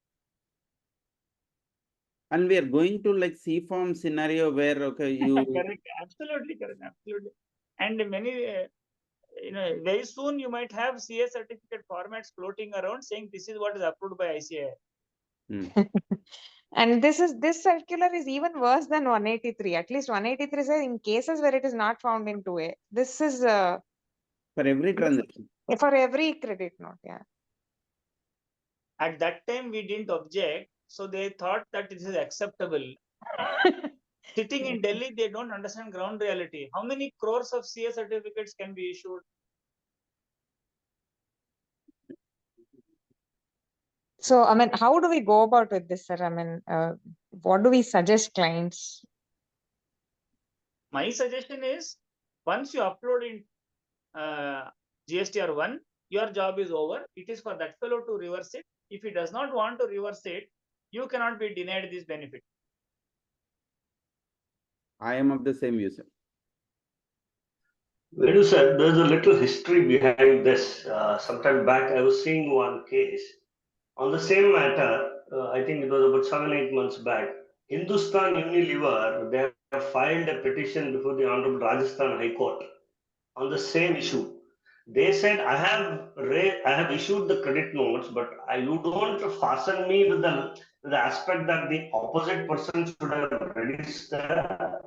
And we are going to like C-form scenario where, okay, you, Correct, absolutely correct, absolutely. And many, very soon you might have CA certificate formats floating around saying this is what is approved by ICAI. And this circular is even worse than 183. At least 183 says in cases where it is not found in 2A. This is for every transaction. for every credit note, yeah. At that time, we didn't object, so they thought that this is acceptable. Sitting in Delhi, they don't understand ground reality. How many crores of CA certificates can be issued? So, I mean, how do we go about with this, sir? I mean, what do we suggest clients? My suggestion is, once you upload in GSTR 1, your job is over. It is for that fellow to reverse it. If he does not want to reverse it, you cannot be denied this benefit. I am of the same view, sir. Venu sir, there's a little history behind this. Sometime back, I was seeing one case on the same matter. I think it was about 7-8 months back. Hindustan Unilever, they have filed a petition before the Honorable Rajasthan High Court on the same issue. They said, I have issued the credit notes, but you don't fasten me with the aspect that the opposite person should have released the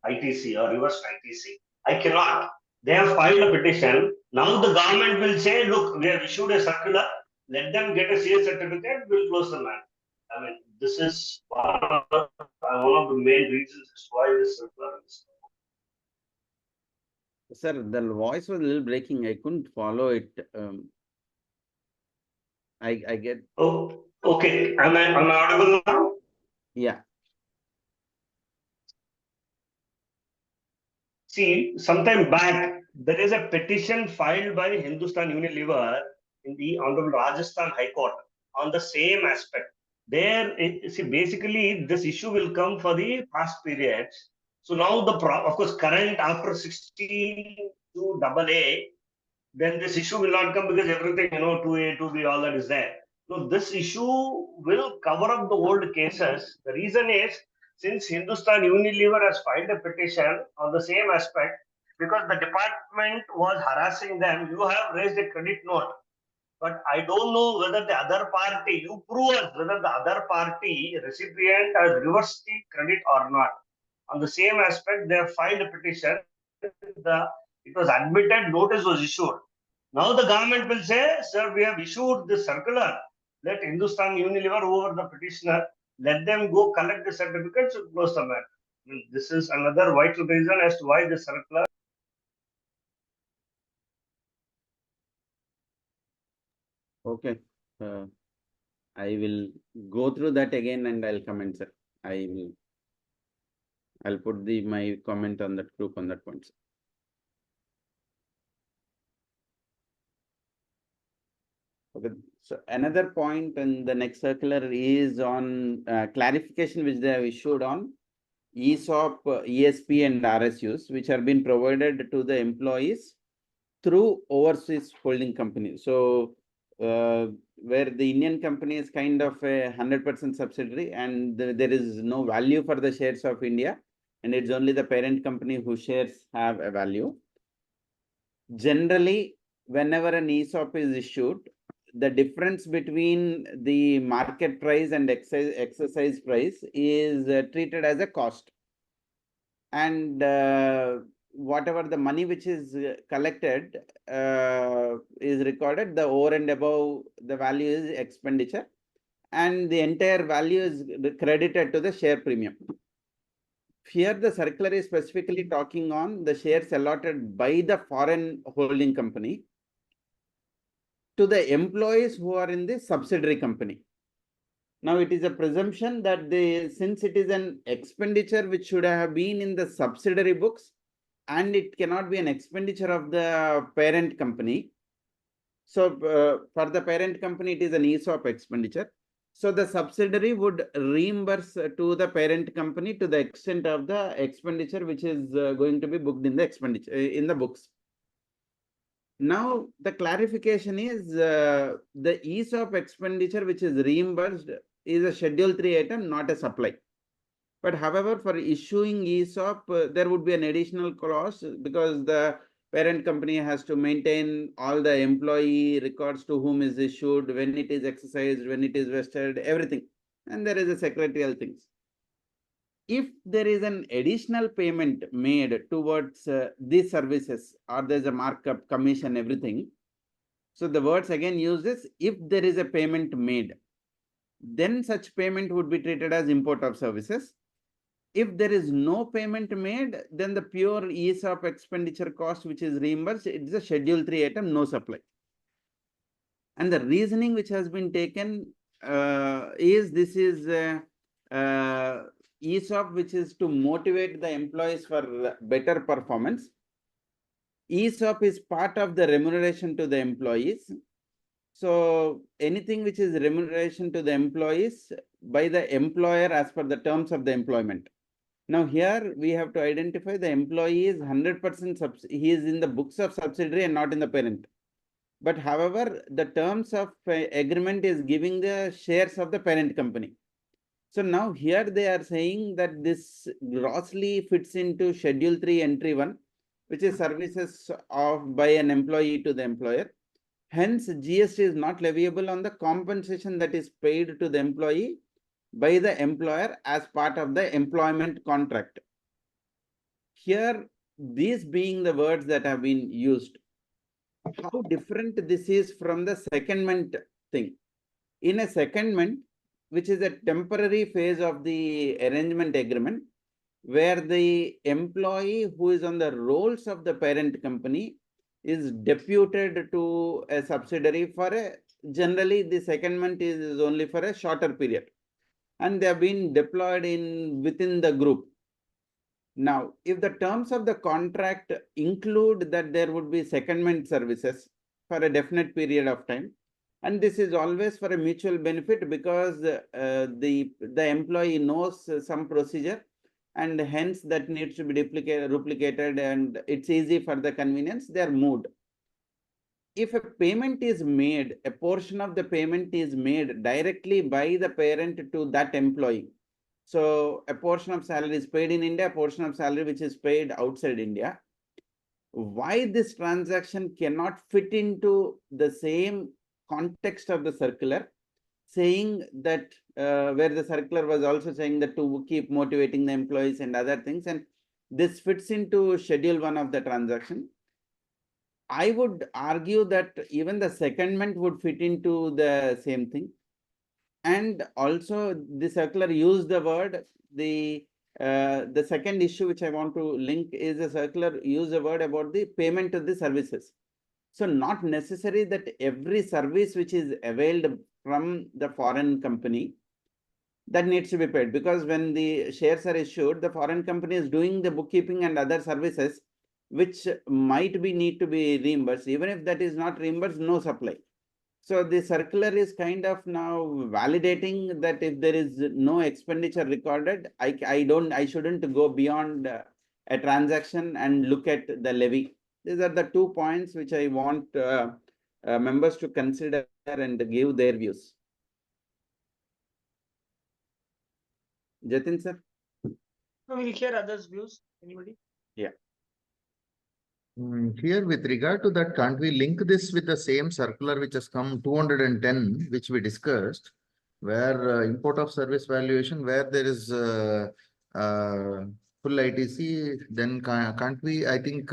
ITC or reversed ITC. I cannot. They have filed a petition. Now the government will say, look, we have issued a circular. Let them get a CA certificate. We'll close the matter. I mean, this is one of the main reasons as to why this circular is. Sir, the voice was a little breaking. I couldn't follow it. I get. Oh, okay. Am I audible now? Yeah. See, sometime back, there is a petition filed by Hindustan Unilever in the Honorable Rajasthan High Court on the same aspect. There, see, basically, this issue will come for the past periods. So now, of course, current after 16 to AA, then this issue will not come because everything, 2A, 2B, all that is there. So this issue will cover up the old cases. The reason is, since Hindustan Unilever has filed a petition on the same aspect, because the department was harassing them, you have raised a credit note. But I don't know whether the other party, you prove us whether the other party recipient has reversed the credit or not. On the same aspect, they have filed a petition. It was admitted, notice was issued. Now the government will say, sir, we have issued this circular. Let Hindustan Unilever, whoever the petitioner, let them go collect the certificates and close the matter. This is another vital reason as to why the circular. Okay. I will go through that again and I'll comment, sir. I'll put my comment on that group on that point, sir. Okay. So another point in the next circular is on clarification which they have issued on ESOP, ESP and RSUs, which are being provided to the employees through overseas holding company. So where the Indian company is kind of a 100% subsidiary and there is no value for the shares of India, and it's only the parent company whose shares have a value. Generally, whenever an ESOP is issued, the difference between the market price and exercise price is treated as a cost. And whatever the money which is collected is recorded, the over and above the value is expenditure, and the entire value is credited to the share premium. Here the circular is specifically talking on the shares allotted by the foreign holding company to the employees who are in the subsidiary company. Now it is a presumption that since it is an expenditure which should have been in the subsidiary books and it cannot be an expenditure of the parent company. So for the parent company, it is an ESOP expenditure. So the subsidiary would reimburse to the parent company to the extent of the expenditure which is going to be booked in the expenditure in the books. Now the clarification is the ESOP expenditure which is reimbursed is a Schedule 3 item, not a supply. But however, for issuing ESOP, there would be an additional cost because the parent company has to maintain all the employee records to whom is issued, when it is exercised, when it is vested, everything. And there is a secretarial things. If there is an additional payment made towards these services, or there's a markup, commission, everything. So the words again use this, if there is a payment made, then such payment would be treated as import of services. If there is no payment made, then the pure ESOP expenditure cost which is reimbursed, it's a Schedule 3 item, no supply. And the reasoning which has been taken is this is ESOP which is to motivate the employees for better performance. ESOP is part of the remuneration to the employees. So anything which is remuneration to the employees by the employer as per the terms of the employment. Now here we have to identify the employee is 100% he is in the books of subsidiary and not in the parent. But however, the terms of agreement is giving the shares of the parent company. So now here they are saying that this grossly fits into Schedule 3 Entry 1, which is services of by an employee to the employer. Hence, GST is not leviable on the compensation that is paid to the employee by the employer as part of the employment contract. Here, these being the words that have been used, how different this is from the secondment thing. In a secondment, which is a temporary phase of the arrangement agreement, where the employee who is on the rolls of the parent company is deputed to a subsidiary for a, generally the secondment is only for a shorter period. And they have been deployed within the group. Now, if the terms of the contract include that there would be secondment services for a definite period of time, and this is always for a mutual benefit because the employee knows some procedure and hence that needs to be duplicated and it's easy for the convenience, they are moved. If a payment is made, a portion of the payment is made directly by the parent to that employee. So a portion of salary is paid in India, a portion of salary which is paid outside India. Why this transaction cannot fit into the same context of the circular, saying that where the circular was also saying that to keep motivating the employees and other things, and this fits into Schedule 1 of the transaction. I would argue that even the secondment would fit into the same thing. And also the circular used the word, the second issue which I want to link is the circular use the word about the payment of the services. So not necessary that every service which is availed from the foreign company that needs to be paid, because when the shares are issued, the foreign company is doing the bookkeeping and other services which might be need to be reimbursed. Even if that is not reimbursed, no supply. So the circular is kind of now validating that if there is no expenditure recorded, I shouldn't go beyond a transaction and look at the levy. These are the 2 points which I want members to consider and give their views. Jatin sir? We'll hear others' views. Anybody? Yeah. Here with regard to that, can't we link this with the same circular which has come 210, which we discussed, where import of service valuation, where there is full ITC, then can't we, I think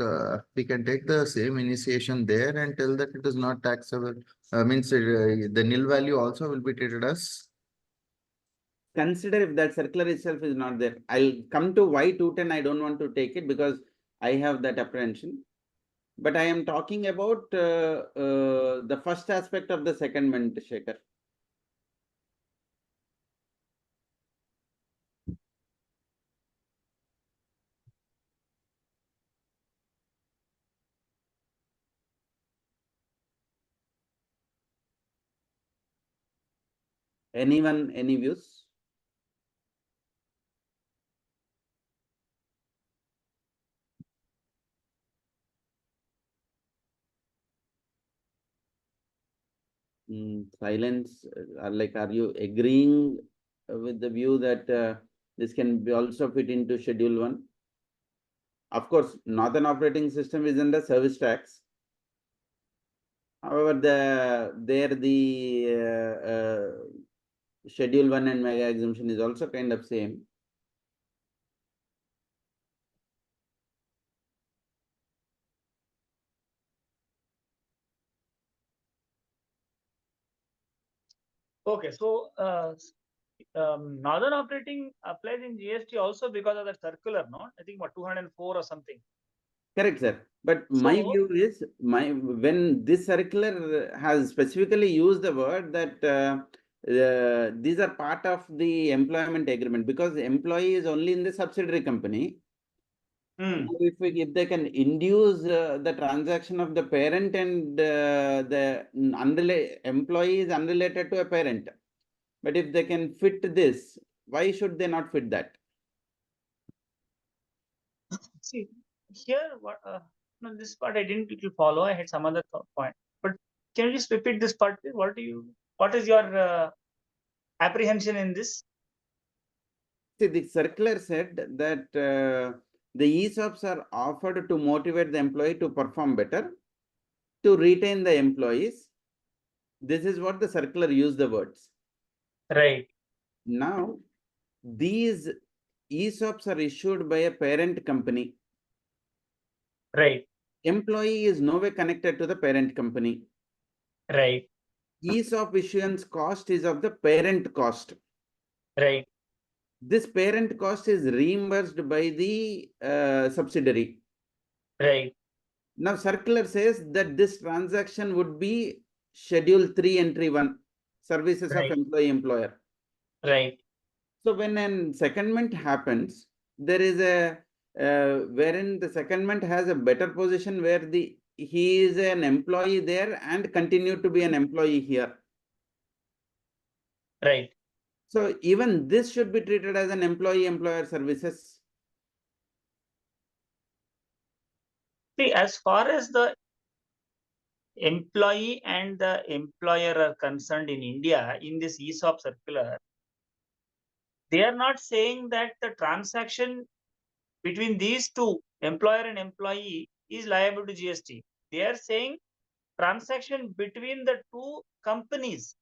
we can take the same initiation there and tell that it is not taxable, means the nil value also will be treated as. Consider if that circular itself is not there. I'll come to why 210, I don't want to take it because I have that apprehension. But I am talking about the first aspect of the secondment, Shekhar. Anyone, any views? Silence, are you agreeing with the view that this can be also fit into Schedule 1? Of course, Northern Operating System is under service tax. However, the Schedule 1 and mega exemption is also kind of same. Okay, so Northern Operating applies in GST also because of that circular, no? I think what 204 or something. Correct, sir. But my So- view is when this circular has specifically used the word that these are part of the employment agreement, because the employee is only in the subsidiary company. Hmm. If they can induce the transaction of the parent and the employee is unrelated to a parent, but if they can fit this, why should they not fit that? See, here, what, no, this part I didn't little follow. I had some other point. But can you just repeat this part, please? What is your apprehension in this? See, the circular said that the ESOPs are offered to motivate the employee to perform better, to retain the employees. This is what the circular used the words. Right. Now, these ESOPs are issued by a parent company. Right. Employee is no way connected to the parent company. Right. ESOP issuance cost is of the parent cost. Right. This parent cost is reimbursed by the subsidiary. Right. Now, circular says that this transaction would be Schedule 3 Entry 1, services Right. of employee-employer. Right. So when a secondment happens, there is a wherein the secondment has a better position where he is an employee there and continue to be an employee here. Right. So even this should be treated as an employee-employer services. See, as far as the employee and the employer are concerned in India, in this ESOP circular, they are not saying that the transaction between these two, employer and employee, is liable to GST. They are saying transaction between the two companies.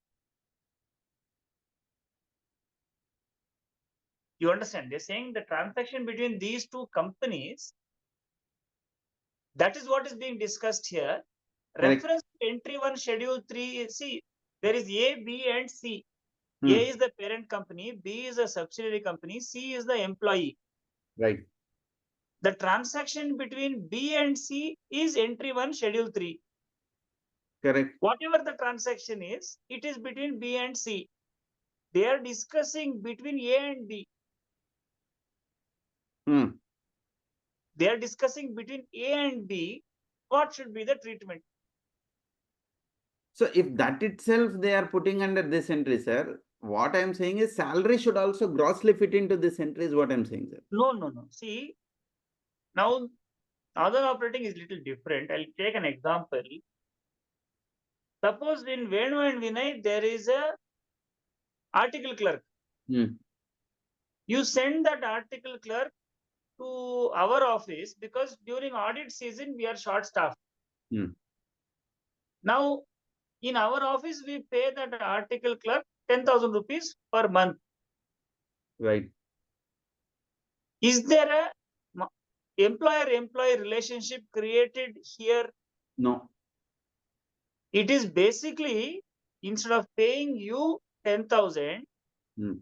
You understand? They're saying the transaction between these two companies, that is what is being discussed here. Correct. Reference to Entry 1, Schedule 3, see, there is A, B, and C. Hmm. A is the parent company, B is a subsidiary company, C is the employee. Right. The transaction between B and C is Entry 1, Schedule 3. Correct. Whatever the transaction is, it is between B and C. They are discussing between A and B. Hmm. They are discussing between A and B, what should be the treatment. So if that itself they are putting under this entry, sir, what I am saying is salary should also grossly fit into this entry is what I am saying, sir. No. See, now Northern Operating is little different. I'll take an example. Suppose in Venu and Vinay, there is a article clerk. Hmm. You send that article clerk to our office because during audit season, we are short staffed. Hmm. Now, in our office, we pay that article clerk 10,000 rupees per month. Right. Is there a employer-employee relationship created here? No. It is basically, instead of paying you 10,000, Hmm.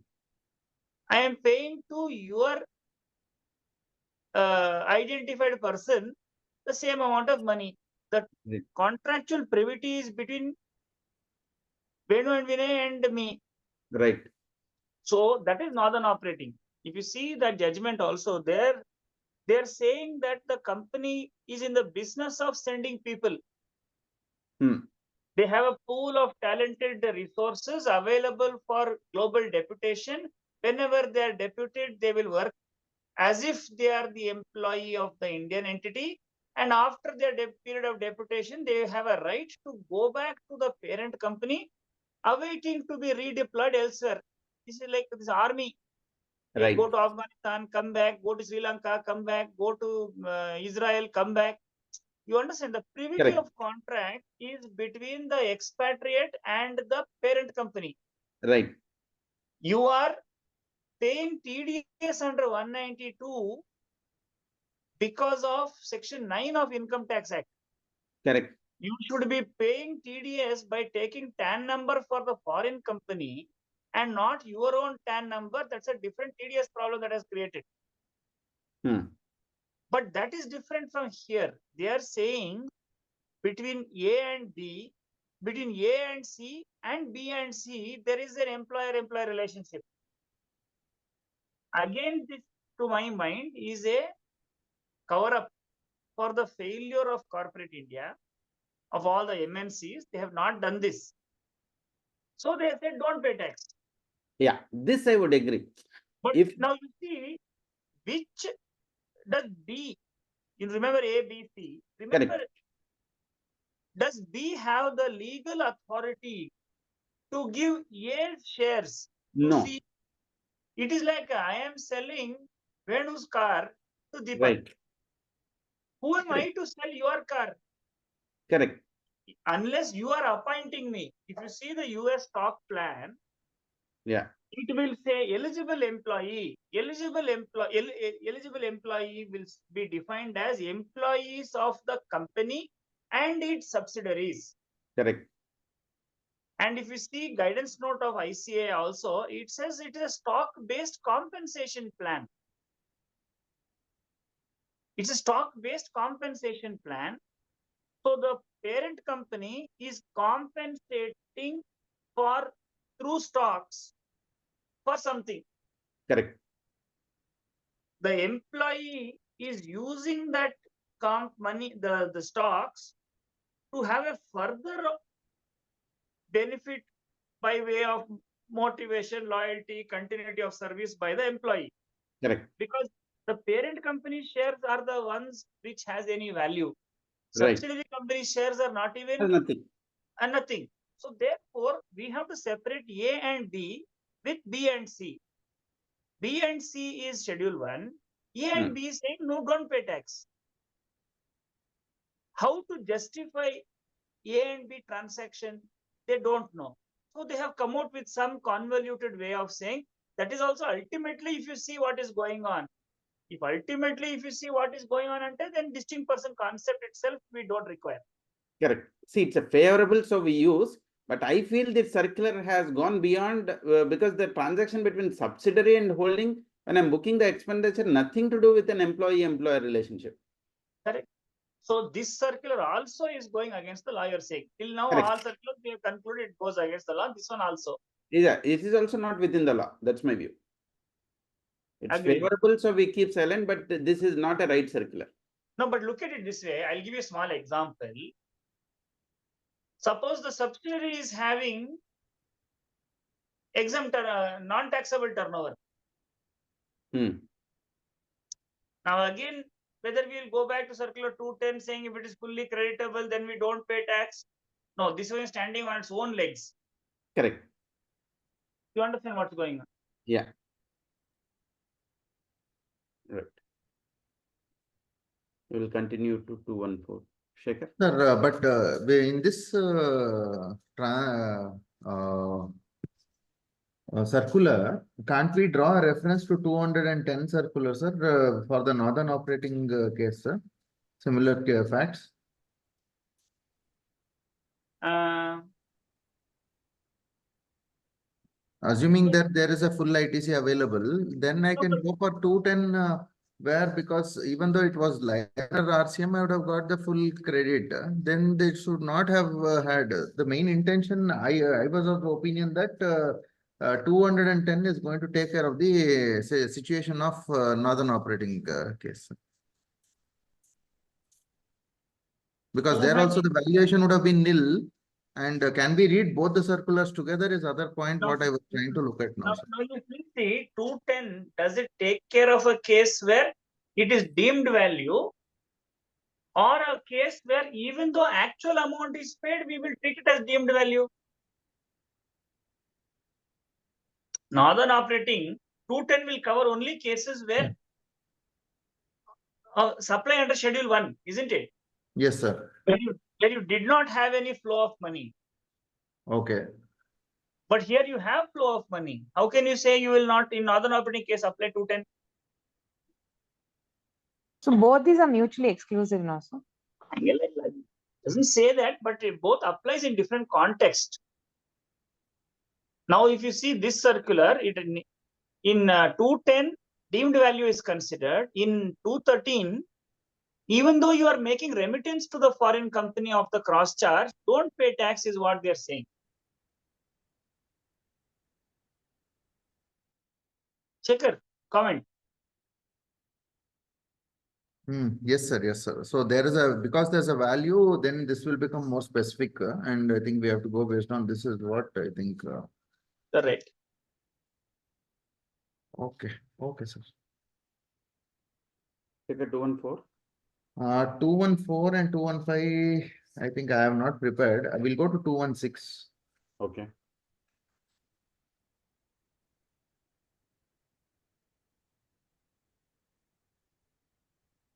I am paying to your identified person the same amount of money. The Right. contractual privity is between Venu and Vinay and me. Right. So that is Northern Operating. If you see that judgment also there, they're saying that the company is in the business of sending people. Hmm. They have a pool of talented resources available for global deputation. Whenever they are deputed, they will work as if they are the employee of the Indian entity. And after their period of deputation, they have a right to go back to the parent company, awaiting to be redeployed elsewhere. This is like this army. They Right. go to Afghanistan, come back, go to Sri Lanka, come back, go to Israel, come back. You understand, the privity Correct. of contract is between the expatriate and the parent company. Right. You are paying TDS under 192 because of Section 9 of Income Tax Act. Correct. You should be paying TDS by taking TAN number for the foreign company and not your own TAN number. That's a different TDS problem that has created. Hmm. But that is different from here. They are saying between A and B, between A and C and B and C, there is an employer-employee relationship. Again, this, to my mind, is a cover-up for the failure of corporate India, of all the MNCs. They have not done this. So they said, don't pay tax. Yeah, this I would agree. But If now you see, which does B, you remember A, B, C, remember, does B have the legal authority to give A shares to no, C? It is like I am selling Venu's car to Deepak. right, Who am I Correct. to sell your car? correct, Unless you are appointing me. If you see the US stock plan, yeah, it will say eligible employee. Eligible employee will be defined as employees of the company and its subsidiaries. correct, And if you see guidance note of ICA also, it says it is a stock-based compensation plan. It's a stock-based compensation plan. So the parent company is compensating for through stocks for something. correct, The employee is using that comp money, the stocks, to have a further benefit by way of motivation, loyalty, continuity of service by the employee. correct, Because the parent company shares are the ones which has any value. Right. Subsidiary company shares are not even nothing, nothing. So therefore, we have to separate A and B with B and C. B and C is Schedule 1. A and B is saying, no, don't pay tax. How to justify A and B transaction? They don't know. So they have come out with some convoluted way of saying that is also ultimately, if you see what is going on, if you see what is going on, then distinct person concept itself we don't require. correct. See, it's a favorable, so we use, but I feel this circular has gone beyond because the transaction between subsidiary and holding, when I'm booking the expenditure, nothing to do with an employee-employer relationship. Correct. So this circular also is going against the lawyer saying. Till now, Correct. all circulars we have concluded it goes against the law. This one also. Yeah, it is also not within the law. That's my view. It's Agreed. favorable, so we keep silent, but this is not a right circular. No, but look at it this way. I'll give you a small example. Suppose the subsidiary is having exempt non-taxable turnover. Now again, whether we will go back to circular 210 saying if it is fully creditable, then we don't pay tax. No, this one is standing on its own legs. Correct. You understand what's going on? Yeah. Right. We will continue to 214. Shekhar? Sir, but in this circular, can't we draw a reference to 210 circular, sir, for the Northern Operating case, sir? Similar facts? Assuming that there is a full ITC available, then I can go for 210 where because even though it was lighter RCM, I would have got the full credit. Then they should not have had the main intention. I was of the opinion that 210 is going to take care of the situation of northern operating case. Because there also the valuation would have been nil. And can we read both the circulars together is other point what I was trying to look at now. Now, Sir. now you see 210, does it take care of a case where it is deemed value, or a case where even though actual amount is paid, we will treat it as deemed value? Northern operating 210 will cover only cases where supply under schedule 1, isn't it? Yes, sir. Where you did not have any flow of money. Okay. But here you have flow of money. How can you say you will not, in northern operating case, apply 210? So both these are mutually exclusive now, sir. Doesn't say that, but it both applies in different context. Now, if you see this circular, it in 210 deemed value is considered. In 213, even though you are making remittance to the foreign company of the cross charge, don't pay tax is what they are saying. Checker, comment. Yes, sir. Yes, sir. So there is because there's a value, then this will become more specific. And I think we have to go based on this is what I think. Correct. Okay. Okay, sir. Take a 214. 214 and 215, I think I have not prepared. I will go to 216. Okay.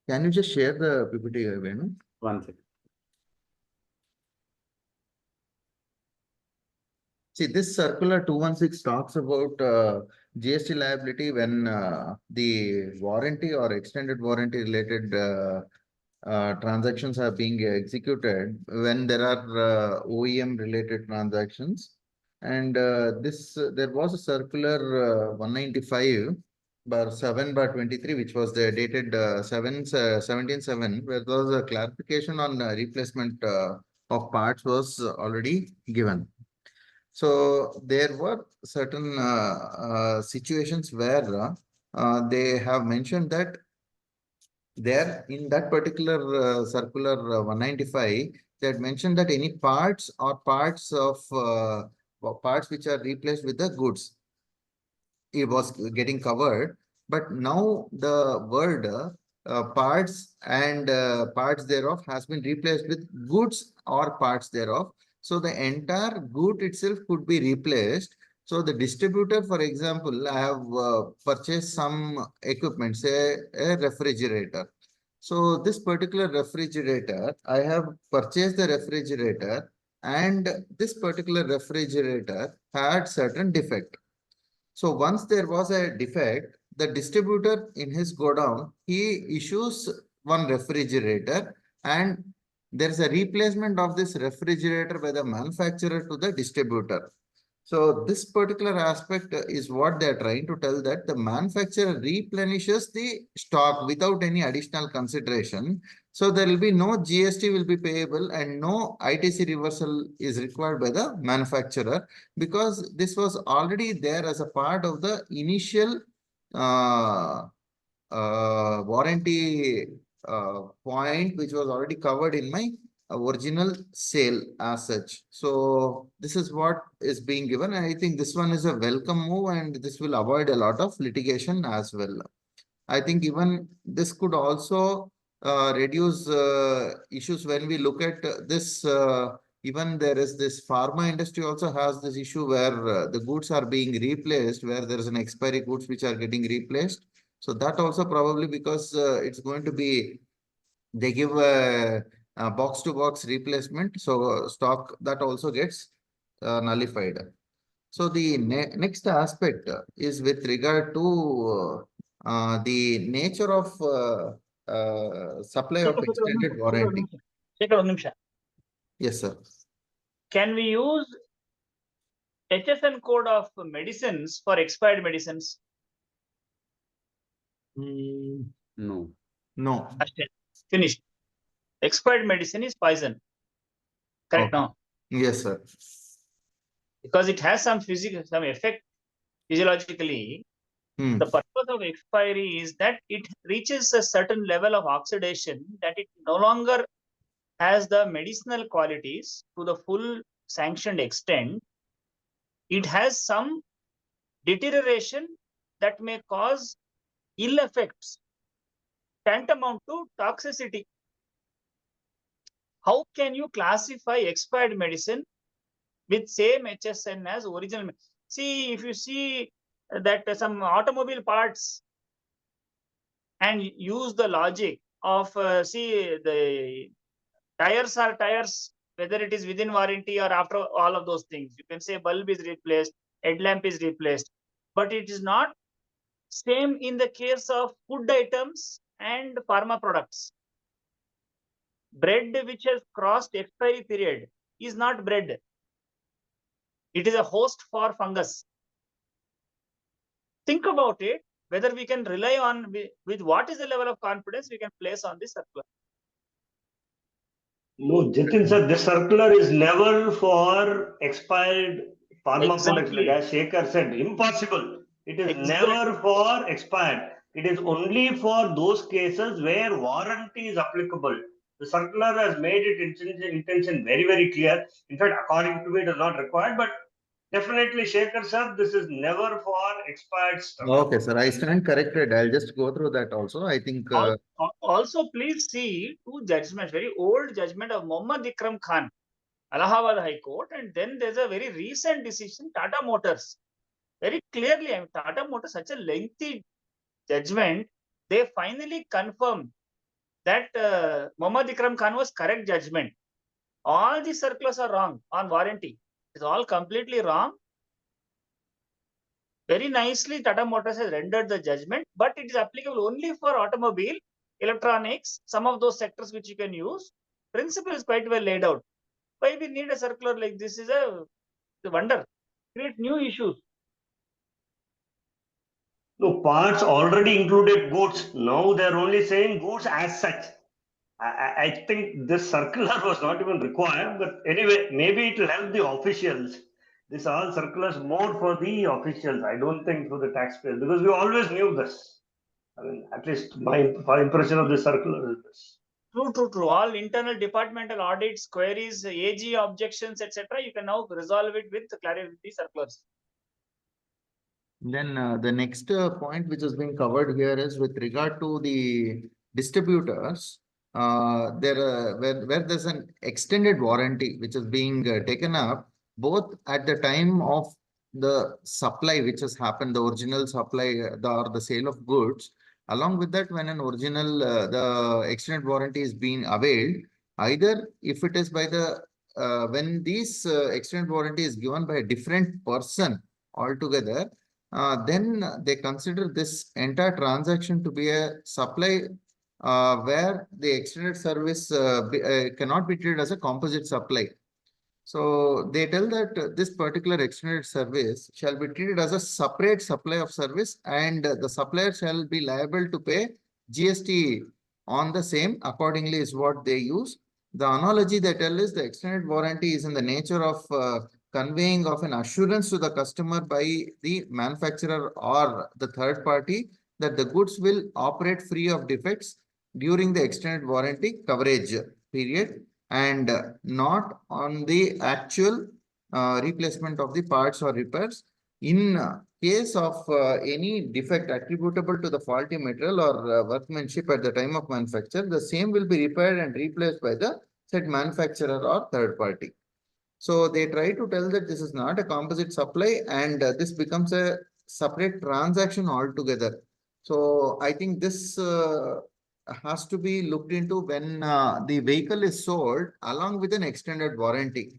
Can you just share the PPT, Venu? 1 second. See, this circular 216 talks about GST liability when the warranty or extended warranty related transactions are being executed when there are OEM related transactions. And there was a circular 195 bar 7 bar 23, which was dated 17/7, where there was a clarification on replacement of parts was already given. So there were certain situations where they have mentioned that there in that particular circular 195, they had mentioned that any parts or parts of parts which are replaced with the goods, it was getting covered. But now the word parts and parts thereof has been replaced with goods or parts thereof. So the entire good itself could be replaced. So the distributor, for example, I have purchased some equipment, say a refrigerator. So this particular refrigerator, I have purchased the refrigerator, and this particular refrigerator had certain defect. So once there was a defect, the distributor in his godown, he issues one refrigerator, and there's a replacement of this refrigerator by the manufacturer to the distributor. So this particular aspect is what they're trying to tell, that the manufacturer replenishes the stock without any additional consideration. So there will be no GST will be payable and no ITC reversal is required by the manufacturer, because this was already there as a part of the initial warranty point, which was already covered in my original sale as such. So this is what is being given. And I think this one is a welcome move, and this will avoid a lot of litigation as well. I think even this could also reduce issues when we look at this. Even there is this pharma industry also has this issue where the goods are being replaced, where there is an expiry goods which are getting replaced. So that also probably because it's going to be, they give a box to box replacement. So stock that also gets nullified. So the next aspect is with regard to the nature of supply of extended warranty. Yes, sir. Can we use HSN code of medicines for expired medicines? No. No. Ashton, finished. Expired medicine is poison. Correct, Okay. no? Yes, sir. Because it has some some effect physiologically. Hmm. The purpose of expiry is that it reaches a certain level of oxidation that it no longer has the medicinal qualities to the full sanctioned extent. It has some deterioration that may cause ill effects tantamount to toxicity. How can you classify expired medicine with same HSN as original? See, if you see that some automobile parts and use the logic of see the tires are tires, whether it is within warranty or after all of those things. You can say bulb is replaced, headlamp is replaced, but it is not same in the case of food items and pharma products. Bread which has crossed expiry period is not bread. It is a host for fungus. Think about it, whether we can rely on with what is the level of confidence we can place on this circular. No, Jitin sir, this circular is never for expired pharma products, like Exactly. as Shekhar said, impossible. It is Exactly. never for expired. It is only for those cases where warranty is applicable. The circular has made its intention very, very clear. In fact, according to me, it is not required, but definitely, Shekhar sir, this is never for expired stuff. Okay, sir. I stand corrected. I'll just go through that also. I think. Also, please see two judgments, very old judgment of Muhammad Ikram Khan, Allahabad High Court, and then there's a very recent decision, Tata Motors. Very clearly, I mean, Tata Motors, such a lengthy judgment, they finally confirmed that Muhammad Ikram Khan was correct judgment. All the circulars are wrong on warranty. It's all completely wrong. Very nicely, Tata Motors has rendered the judgment, but it is applicable only for automobile, electronics, some of those sectors which you can use. Principle is quite well laid out. Why we need a circular like this is a wonder. Create new issues. No, parts already included goods. Now they're only saying goods as such. I think this circular was not even required, but anyway, maybe it will help the officials. This all circulars more for the officials. I don't think for the taxpayers, because we always knew this. I mean, at least my impression of the circular is this. True. All internal departmental audits, queries, AG objections, etc. You can now resolve it with clarity circulars. Then the next point which is being covered here is with regard to the distributors. Where there's an extended warranty which is being taken up both at the time of the supply which has happened, the original supply or the sale of goods. Along with that, when an original the extended warranty is being availed, either if it is by the when these extended warranty is given by a different person altogether, then they consider this entire transaction to be a supply where the extended service cannot be treated as a composite supply. So they tell that this particular extended service shall be treated as a separate supply of service, and the supplier shall be liable to pay GST on the same accordingly is what they use. The analogy they tell is the extended warranty is in the nature of conveying of an assurance to the customer by the manufacturer or the third party that the goods will operate free of defects during the extended warranty coverage period, and not on the actual replacement of the parts or repairs. In case of any defect attributable to the faulty material or workmanship at the time of manufacture, the same will be repaired and replaced by the said manufacturer or third party. So they try to tell that this is not a composite supply, and this becomes a separate transaction altogether. So I think this has to be looked into when the vehicle is sold along with an extended warranty.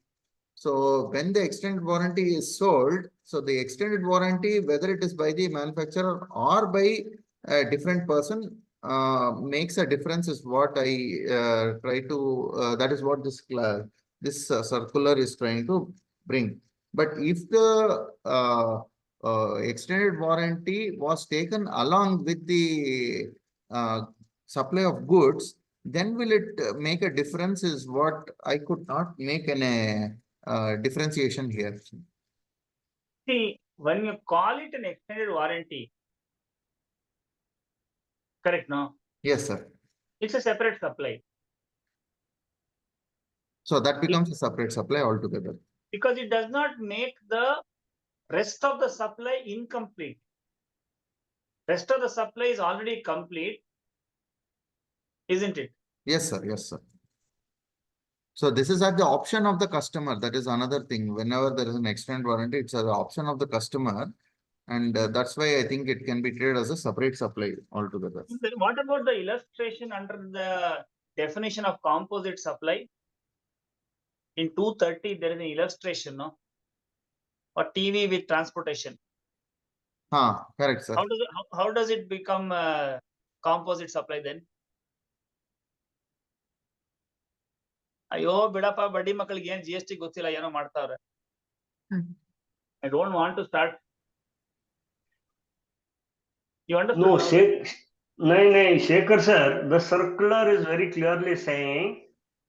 So when the extended warranty is sold, so the extended warranty, whether it is by the manufacturer or by a different person, makes a difference is what I try to, that is what this circular is trying to bring. But if the extended warranty was taken along with the supply of goods, then will it make a difference is what I could not make an differentiation here. See, when you call it an extended warranty, correct, no? Yes, sir. It's a separate supply So that becomes a separate supply altogether. because it does not make the rest of the supply incomplete. Rest of the supply is already complete, isn't it? Yes, sir. Yes, sir. So this is at the option of the customer. That is another thing. Whenever there is an extended warranty, it's at the option of the customer. And that's why I think it can be treated as a separate supply altogether. Then what about the illustration under the definition of composite supply? In 230, there is an illustration, no? Or TV with transportation. Correct, sir. How does it become a composite supply then? ಅಯ್ಯೋ ಬಿಡಪ್ಪ ಬಡ್ಡಿ ಮಕ್ಕಳಿಗೆ ಏನ್ GST ಗೊತ್ತಿಲ್ಲ ಏನೋ ಮಾಡ್ತಾವ್ರೆ. I don't want to start. You understand? No, Shekhar sir, the circular is very clearly saying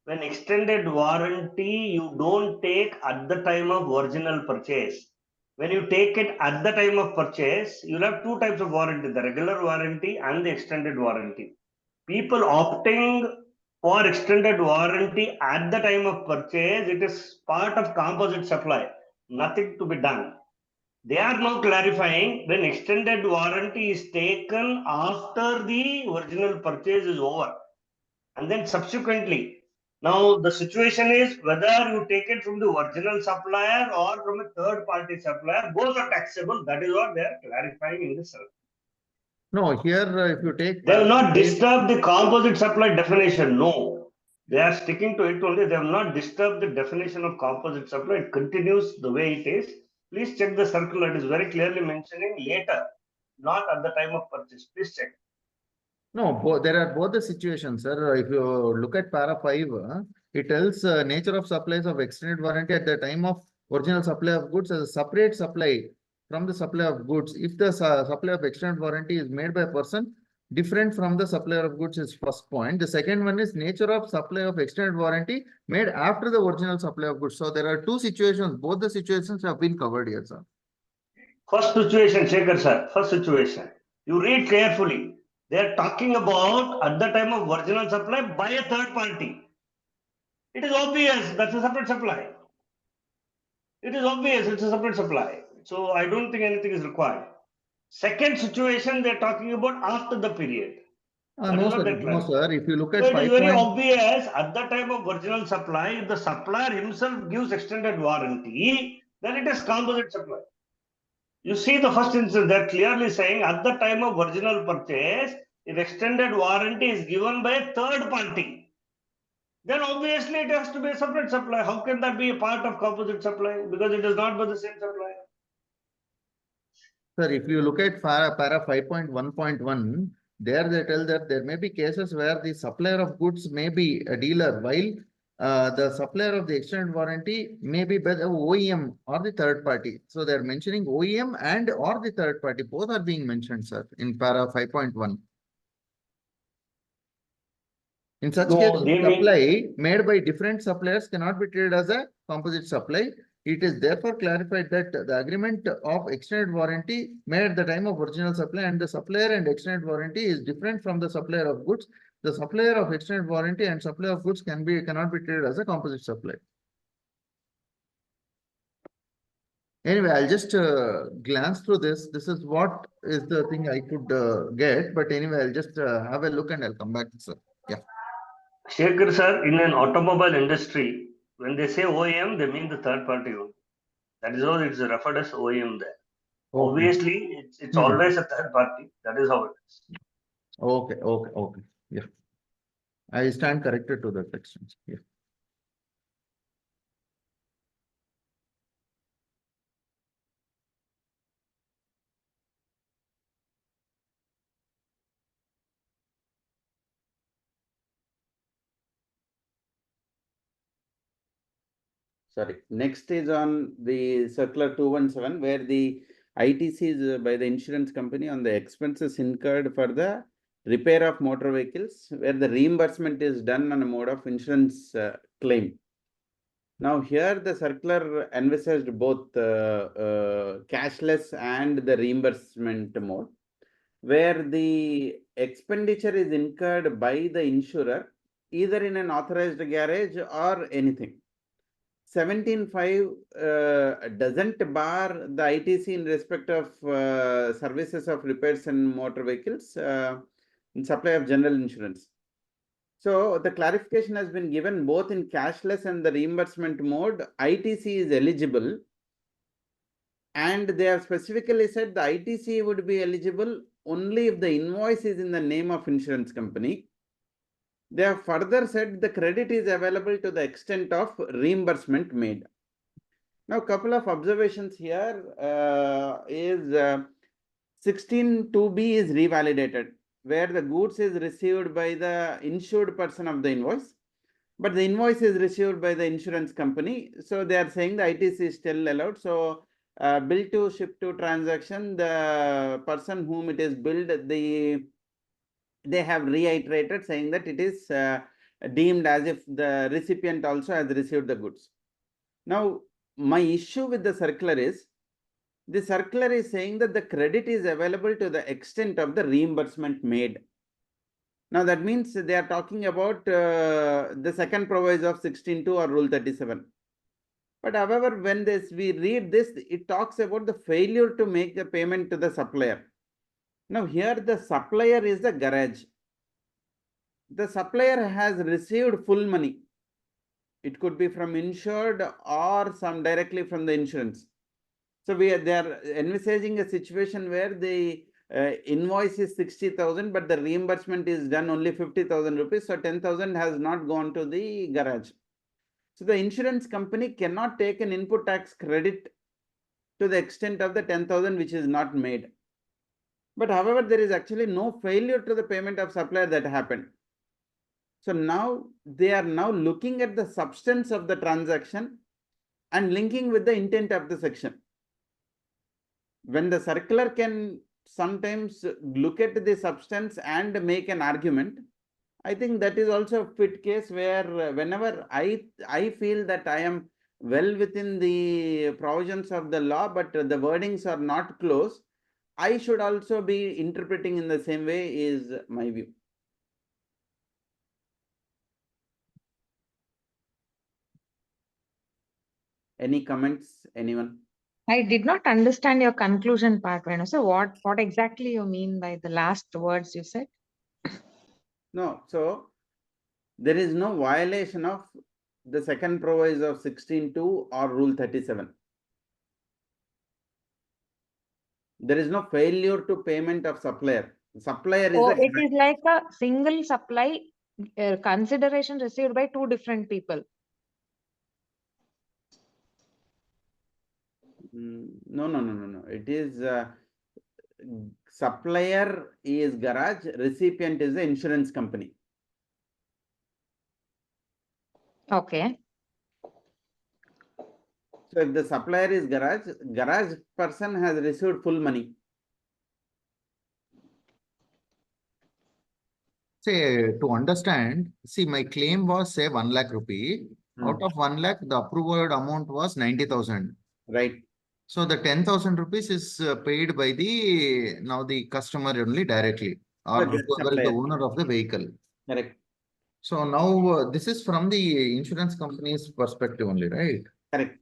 when extended warranty you don't take at the time of original purchase. When you take it at the time of purchase, you'll have two types of warranty, the regular warranty and the extended warranty. People opting for extended warranty at the time of purchase, it is part of composite supply, nothing to be done. They are now clarifying when extended warranty is taken after the original purchase is over. And then subsequently, now the situation is whether you take it from the original supplier or from a third party supplier, both are taxable. That is what they are clarifying in this circular. No, here if you take. They will not disturb the composite supply definition. No, they are sticking to it only. They have not disturbed the definition of composite supply. It continues the way it is. Please check the circular. It is very clearly mentioning later, not at the time of purchase. Please check. No, there are both the situations, sir. If you look at para 5, it tells nature of supplies of extended warranty at the time of original supply of goods as a separate supply from the supply of goods. If the supply of extended warranty is made by a person different from the supplier of goods is first point. The second one is nature of supply of extended warranty made after the original supply of goods. So there are two situations. Both the situations have been covered here, sir. First situation, Shekhar sir. First situation. You read carefully. They are talking about at the time of original supply by a third party. It is obvious that's a separate supply. It is obvious it's a separate supply. So I don't think anything is required. Second situation, they're talking about after the period. No, sir. If you look at so it is very obvious at the time of original supply, if the supplier himself gives extended warranty, then it is composite supply. You see the first instance, they're clearly saying at the time of original purchase, if extended warranty is given by a third party, then obviously it has to be a separate supply. How can that be a part of composite supply? Because it is not by the same supplier. Sir, if you look at para 5.1.1, there they tell that there may be cases where the supplier of goods may be a dealer, while the supplier of the extended warranty may be by the OEM or the third party. So they're mentioning OEM and or the third party. Both are being mentioned, sir, in para 5.1. In such case, supply made by different suppliers cannot be treated as a composite supply. It is therefore clarified that the agreement of extended warranty made at the time of original supply and the supplier and extended warranty is different from the supplier of goods. The supplier of extended warranty and supplier of goods cannot be treated as a composite supply. Anyway, I'll just glance through this. This is what is the thing I could get. But anyway, I'll just have a look and I'll come back, sir. Yeah. Shekhar sir, in an automobile industry, when they say OEM, they mean the third party only. That is how it's referred as OEM there. Okay. Obviously, it's always a third party. That is how it is. Okay. Yeah. I stand corrected to that extent. Yeah. Sorry. Next is on the circular 217, where the ITC is by the insurance company on the expenses incurred for the repair of motor vehicles, where the reimbursement is done on a mode of insurance claim. Now here the circular envisaged both cashless and the reimbursement mode, where the expenditure is incurred by the insurer either in an authorized garage or anything. 17.5 doesn't bar the ITC in respect of services of repairs and motor vehicles in supply of general insurance. So the clarification has been given both in cashless and the reimbursement mode. ITC is eligible, and they have specifically said the ITC would be eligible only if the invoice is in the name of insurance company. They have further said the credit is available to the extent of reimbursement made. Now, a couple of observations here is 16.2b is revalidated, where the goods is received by the insured person of the invoice, but the invoice is received by the insurance company. So they are saying the ITC is still allowed. So bill to ship to transaction, the person whom it is billed, they have reiterated saying that it is deemed as if the recipient also has received the goods. Now, my issue with the circular is, the circular is saying that the credit is available to the extent of the reimbursement made. Now that means they are talking about the second proviso of 16.2 or Rule 37. But however, when we read this, it talks about the failure to make the payment to the supplier. Now here the supplier is the garage. The supplier has received full money. It could be from insured or some directly from the insurance. So they are envisaging a situation where the invoice is 60,000, but the reimbursement is done only 50,000 rupees. So 10,000 has not gone to the garage. So the insurance company cannot take an input tax credit to the extent of the 10,000 which is not made. But however, there is actually no failure to the payment of supplier that happened. So now they are now looking at the substance of the transaction and linking with the intent of the section. When the circular can sometimes look at the substance and make an argument, I think that is also a fit case where whenever I feel that I am well within the provisions of the law, but the wordings are not close, I should also be interpreting in the same way, is my view. Any comments, anyone? I did not understand your conclusion part, Venu. So what exactly you mean by the last words you said? No, so there is no violation of the second proviso of 16.2 or Rule 37. There is no failure to payment of supplier. Supplier is So it is like a single supply consideration received by two different people. No. It is supplier is garage, recipient is the insurance company. Okay. So if the supplier is garage person has received full money. Say, to understand, see, my claim was say 1 lakh rupee. Out of 1 lakh, the approved amount was 90,000. Right. So the 10,000 rupees is paid by the customer only directly, or whoever is the owner of the vehicle. Correct. So now this is from the insurance company's perspective only, right? Correct.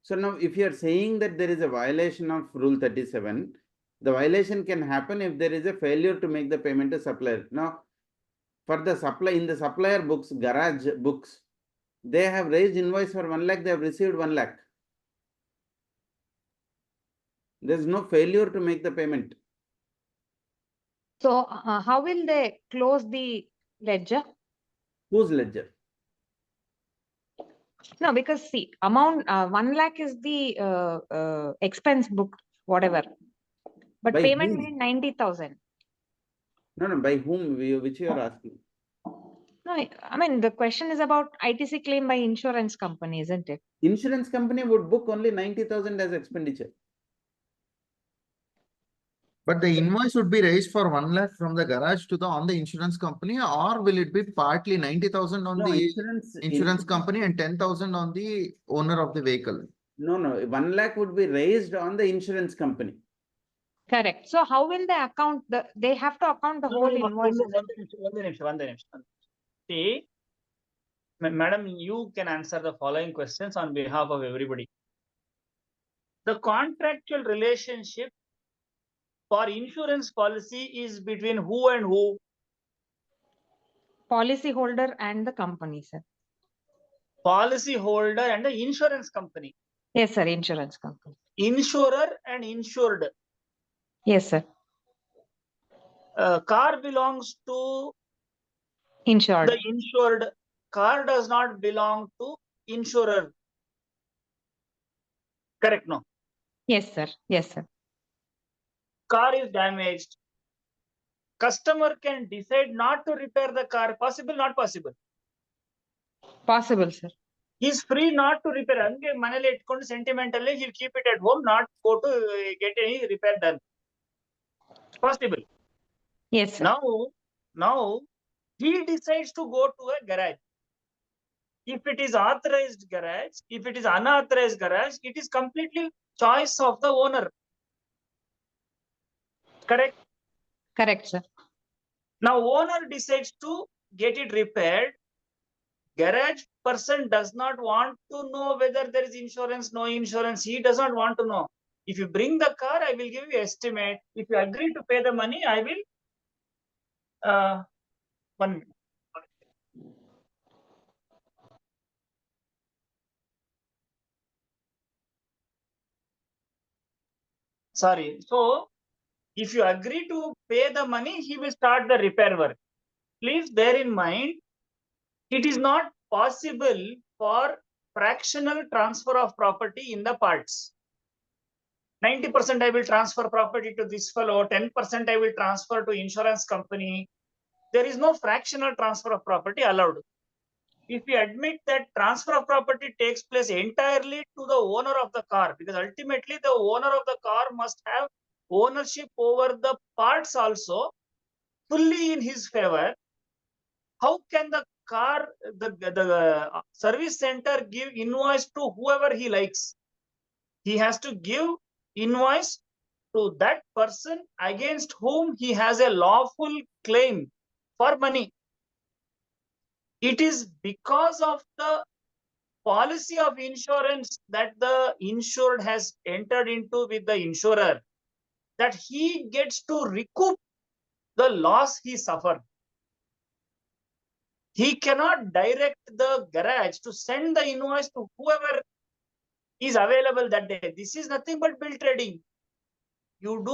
So now if you are saying that there is a violation of Rule 37, the violation can happen if there is a failure to make the payment to supplier. Now, for the supply, in the supplier books, garage books, they have raised invoice for 1 lakh, they have received 1 lakh. There is no failure to make the payment. So how will they close the ledger? Whose ledger? No, because see, amount 1 lakh is the expense book, whatever. But By payment whom? made 90,000. No, by whom, which you are asking? No, I mean, the question is about ITC claim by insurance company, isn't it? Insurance company would book only 90,000 as expenditure. But the invoice would be raised for 1 lakh from the garage to the on the insurance company, or will it be partly 90,000 on No, the insurance. insurance company and 10,000 on the owner of the vehicle? No, 1 lakh would be raised on the insurance company. Correct. So how will they account they have to account the whole invoice? One minute. See, madam, you can answer the following questions on behalf of everybody. The contractual relationship for insurance policy is between who and who? Policy holder and the company, sir. Policy holder and the insurance company. Yes, sir. Insurance company. Insurer and insured. Yes, sir. Car belongs to Insured. the insured. Car does not belong to insurer. Correct, no? Yes, sir. Yes, sir. Car is damaged. Customer can decide not to repair the car. Possible, not possible? Possible, sir. He is free not to repair. Ange manali itkondu sentimentally, he'll keep it at home, not go to get any repair done. Possible. Yes, sir. Now he decides to go to a garage. If it is authorized garage, if it is unauthorized garage, it is completely choice of the owner. Correct? Correct, sir. Now owner decides to get it repaired. Garage person does not want to know whether there is insurance, no insurance. He does not want to know. If you bring the car, I will give you estimate. If you agree to pay the money, I will 1 minute. Sorry. So if you agree to pay the money, he will start the repair work. Please bear in mind, it is not possible for fractional transfer of property in the parts. 90% I will transfer property to this fellow, 10% I will transfer to insurance company. There is no fractional transfer of property allowed. If we admit that transfer of property takes place entirely to the owner of the car, because ultimately the owner of the car must have ownership over the parts also fully in his favor, how can the car, the service center give invoice to whoever he likes? He has to give invoice to that person against whom he has a lawful claim for money. It is because of the policy of insurance that the insured has entered into with the insurer that he gets to recoup the loss he suffered. He cannot direct the garage to send the invoice to whoever is available that day. This is nothing but bill trading. You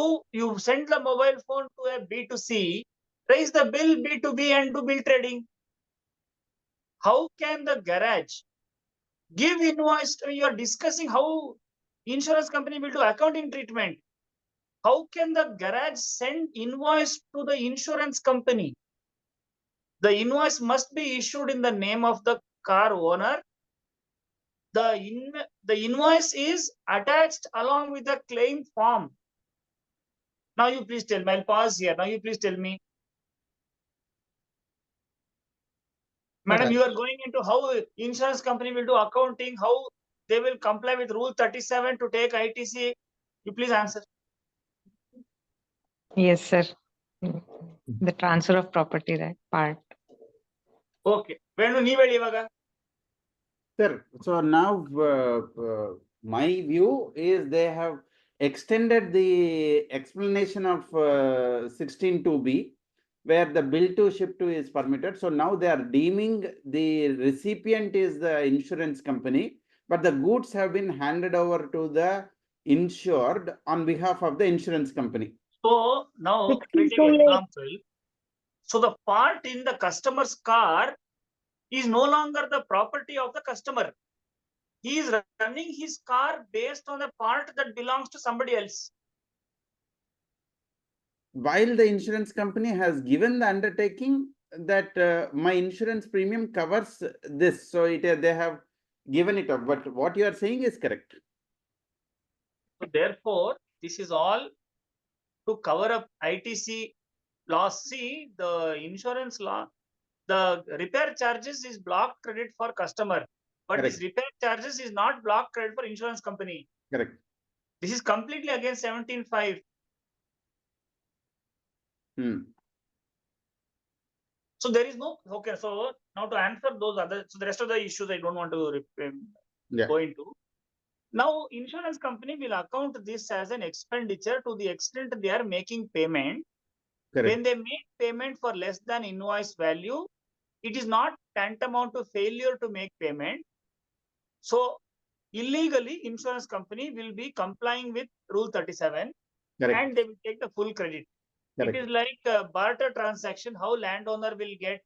send the mobile phone to a B2C, raise the bill B2B and do bill trading. How can the garage give invoice? You are discussing how insurance company will do accounting treatment. How can the garage send invoice to the insurance company? The invoice must be issued in the name of the car owner. The invoice is attached along with the claim form. Now you please tell me, I'll pause here. Now you please tell me. Madam, you are going into how insurance company will do accounting, how they will comply with rule 37 to take ITC. You please answer. Yes, sir. The transfer of property, right? Part. Okay. Venu, nee veli ivaga. Sir, so now my view is they have extended the explanation of 16(2)(b), where the bill to ship to is permitted. So now they are deeming the recipient is the insurance company, but the goods have been handed over to the insured on behalf of the insurance company. So now we'll take an example. So the part in the customer's car is no longer the property of the customer. He is running his car based on a part that belongs to somebody else. While the insurance company has given the undertaking that my insurance premium covers this, so they have given it up. But what you are saying is correct. So therefore, this is all to cover up ITC loss. See, the insurance law, the repair charges is block credit for customer, but this Correct. repair charges is not block credit for insurance company. Correct. This is completely against 17.5. So there is no, okay, so now to answer those other, so the rest of the issues I don't want to Yeah. go into. Now, insurance company will account this as an expenditure to the extent they are making payment. Correct. When they make payment for less than invoice value, it is not tantamount to failure to make payment. So illegally, insurance company will be complying with Rule 37 Correct. and they will take the full credit. Correct. It is like a barter transaction, how landowner will get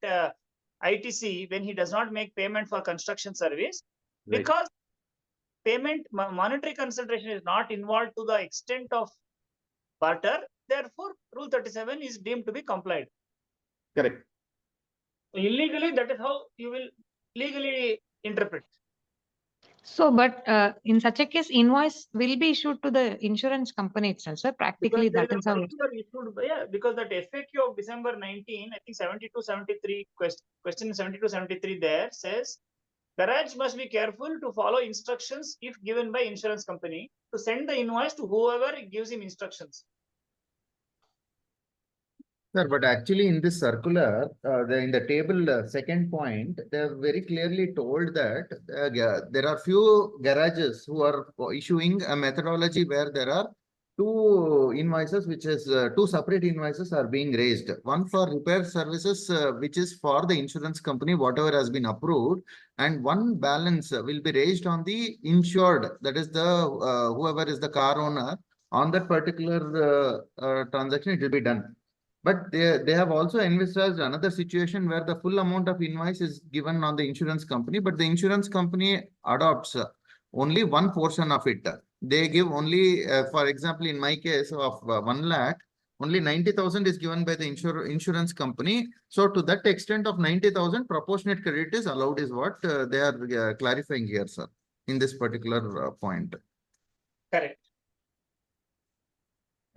ITC when he does not make payment for construction service, Right. because payment monetary consideration is not involved to the extent of barter. Therefore, Rule 37 is deemed to be complied. Correct. Illegally, that is how you will legally interpret. So, but in such a case, invoice will be issued to the insurance company itself, sir. Practically, Because that is how. circular issued by, yeah, because that FAQ of December 19, I think 72-73 question 72-73 there says, garage must be careful to follow instructions if given by insurance company to send the invoice to whoever gives him instructions. Sir, but actually in this circular, in the table second point, they have very clearly told that there are few garages who are issuing a methodology where there are two invoices, which is two separate invoices are being raised. One for repair services, which is for the insurance company, whatever has been approved, and one balance will be raised on the insured, that is the whoever is the car owner. On that particular transaction, it will be done. But they have also envisaged another situation where the full amount of invoice is given on the insurance company, but the insurance company adopts only one portion of it. They give only, for example, in my case of 1 lakh, only 90,000 is given by the insurance company. So to that extent of 90,000, proportionate credit is allowed is what they are clarifying here, sir, in this particular point. Correct.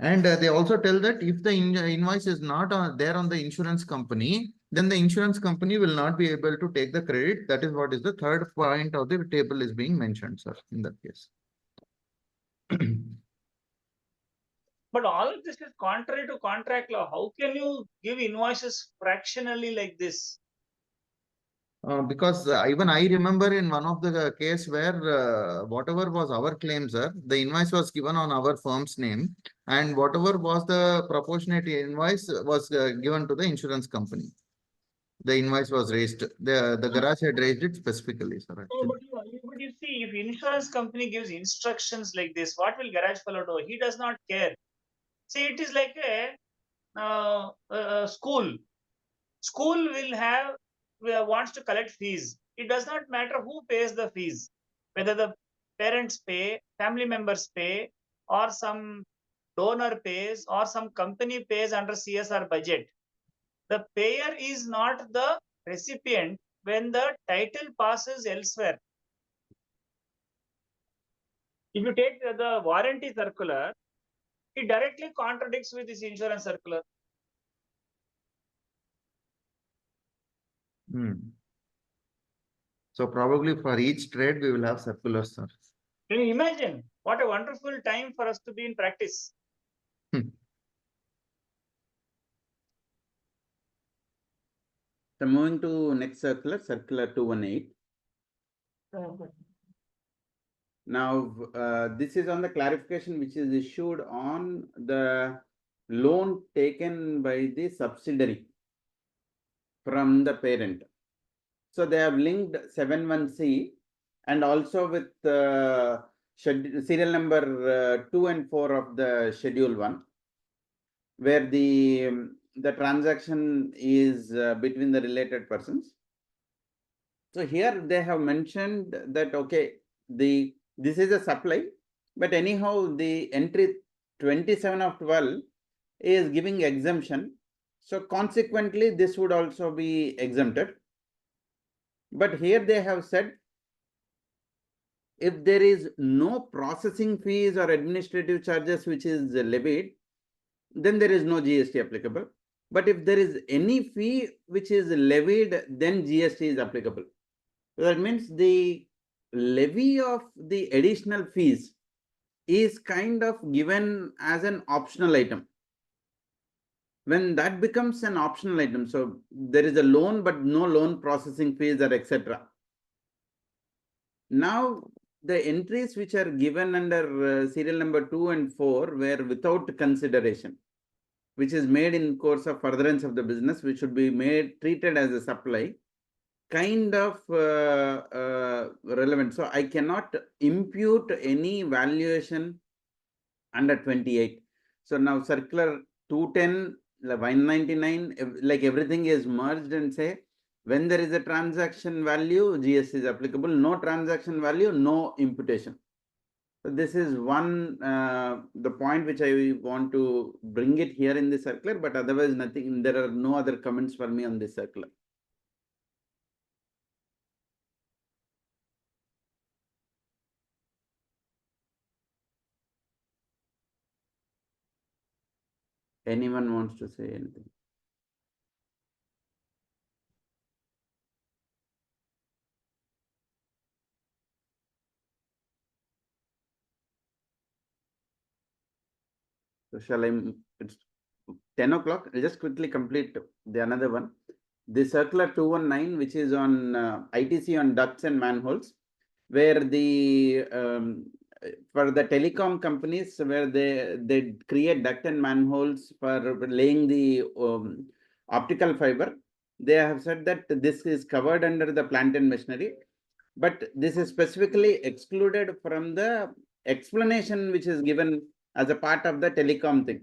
And they also tell that if the invoice is not there on the insurance company, then the insurance company will not be able to take the credit. That is what is the third point of the table is being mentioned, sir, in that case. But all of this is contrary to contract law. How can you give invoices fractionally like this? Because even I remember in one of the case where whatever was our claim, sir, the invoice was given on our firm's name, and whatever was the proportionate invoice was given to the insurance company. The invoice was raised. The garage had raised it specifically, sir. No, but you see, if insurance company gives instructions like this, what will garage fellow do? He does not care. See, it is like a school. School will have wants to collect fees. It does not matter who pays the fees, whether the parents pay, family members pay, or some donor pays, or some company pays under CSR budget. The payer is not the recipient when the title passes elsewhere. If you take the warranty circular, it directly contradicts with this insurance circular. So probably for each trade, we will have circulars, sir. Can you imagine? What a wonderful time for us to be in practice. So moving to next circular, circular 218. Now, this is on the clarification which is issued on the loan taken by the subsidiary from the parent. So they have linked 71C and also with serial number 2 and 4 of the schedule 1, where the transaction is between the related persons. So here they have mentioned that, okay, this is a supply, but anyhow the entry 27 of 12 is giving exemption. So consequently, this would also be exempted. But here they have said, if there is no processing fees or administrative charges which is levied, then there is no GST applicable. But if there is any fee which is levied, then GST is applicable. So that means the levy of the additional fees is kind of given as an optional item. When that becomes an optional item, so there is a loan, but no loan processing fees or etc. Now, the entries which are given under serial number 2 and 4 were without consideration, which is made in course of furtherance of the business, which should be treated as a supply, kind of relevant. So I cannot impute any valuation under 28. So now circular 210, 199, like everything is merged and say, when there is a transaction value, GST is applicable. No transaction value, no imputation. So this is one, the point which I want to bring it here in the circular, but otherwise nothing, there are no other comments for me on this circular. Anyone wants to say anything? So shall I, it's 10 o'clock, I'll just quickly complete the another one. The circular 219, which is on ITC on ducts and manholes, where the for the telecom companies, where they create duct and manholes for laying the optical fiber, they have said that this is covered under the plant and machinery, but this is specifically excluded from the explanation which is given as a part of the telecom thing.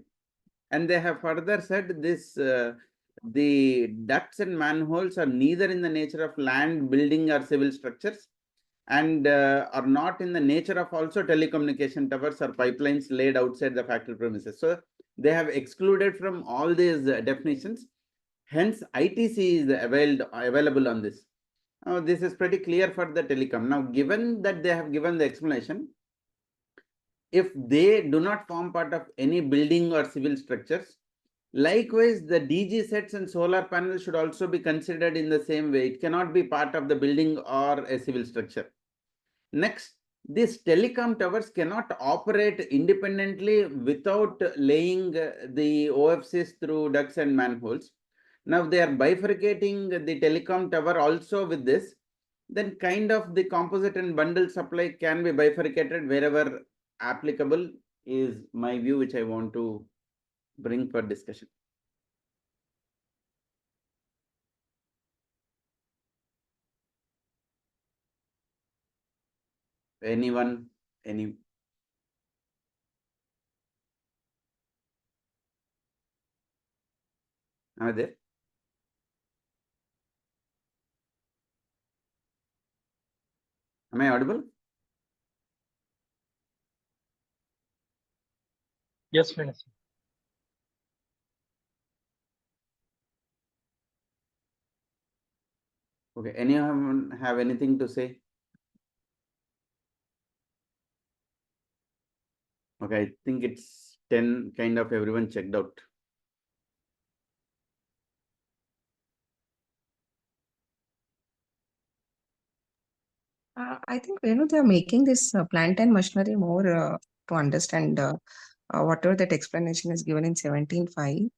And they have further said this, the ducts and manholes are neither in the nature of land, building or civil structures, and are not in the nature of also telecommunication towers or pipelines laid outside the factory premises. So they have excluded from all these definitions. Hence, ITC is available on this. Now, this is pretty clear for the telecom. Now, given that they have given the explanation, if they do not form part of any building or civil structures, likewise, the DG sets and solar panels should also be considered in the same way. It cannot be part of the building or a civil structure. Next, these telecom towers cannot operate independently without laying the OFCs through ducts and manholes. Now they are bifurcating the telecom tower also with this, then kind of the composite and bundle supply can be bifurcated wherever applicable, is my view, which I want to bring for discussion. Anyone, any? Are there? Am I audible? Yes, Minister. Okay, anyone have anything to say? Okay, I think it's 10, kind of everyone checked out. I think they are making this plant and machinery more to understand whatever that explanation is given in 17.5.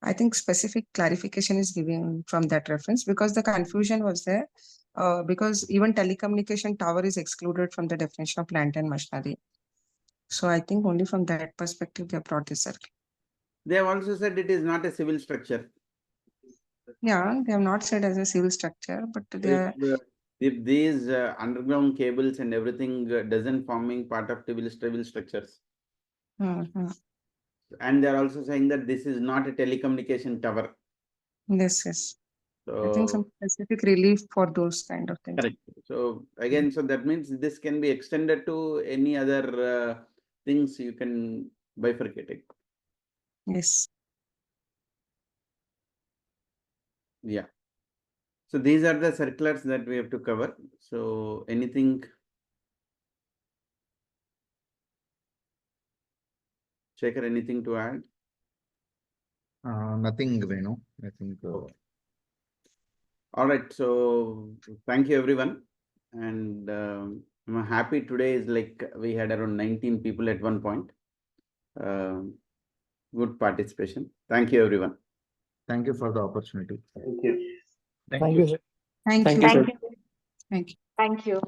I think specific clarification is given from that reference because the confusion was there. Because even telecommunication tower is excluded from the definition of plant and machinery. So I think only from that perspective they have brought this circle. They have also said it is not a civil structure. Yeah, they have not said as a civil structure, but they are. If these underground cables and everything doesn't forming part of civil structures. And they're also saying that this is not a telecommunication tower. Yes, yes. So I think some specific relief for those kind of things. Correct. So again, so that means this can be extended to any other things you can bifurcate it. Yes. Yeah. So these are the circulars that we have to cover. So anything? Shekhar, anything to add? Nothing, Venu. I think. All right, so thank you everyone. And I'm happy today is like we had around 19 people at one point. Good participation. Thank you everyone. Thank you for the opportunity. Thank you. Thank you, sir. Thank Thank you. you, sir. Thank you. Thank you. Thank you.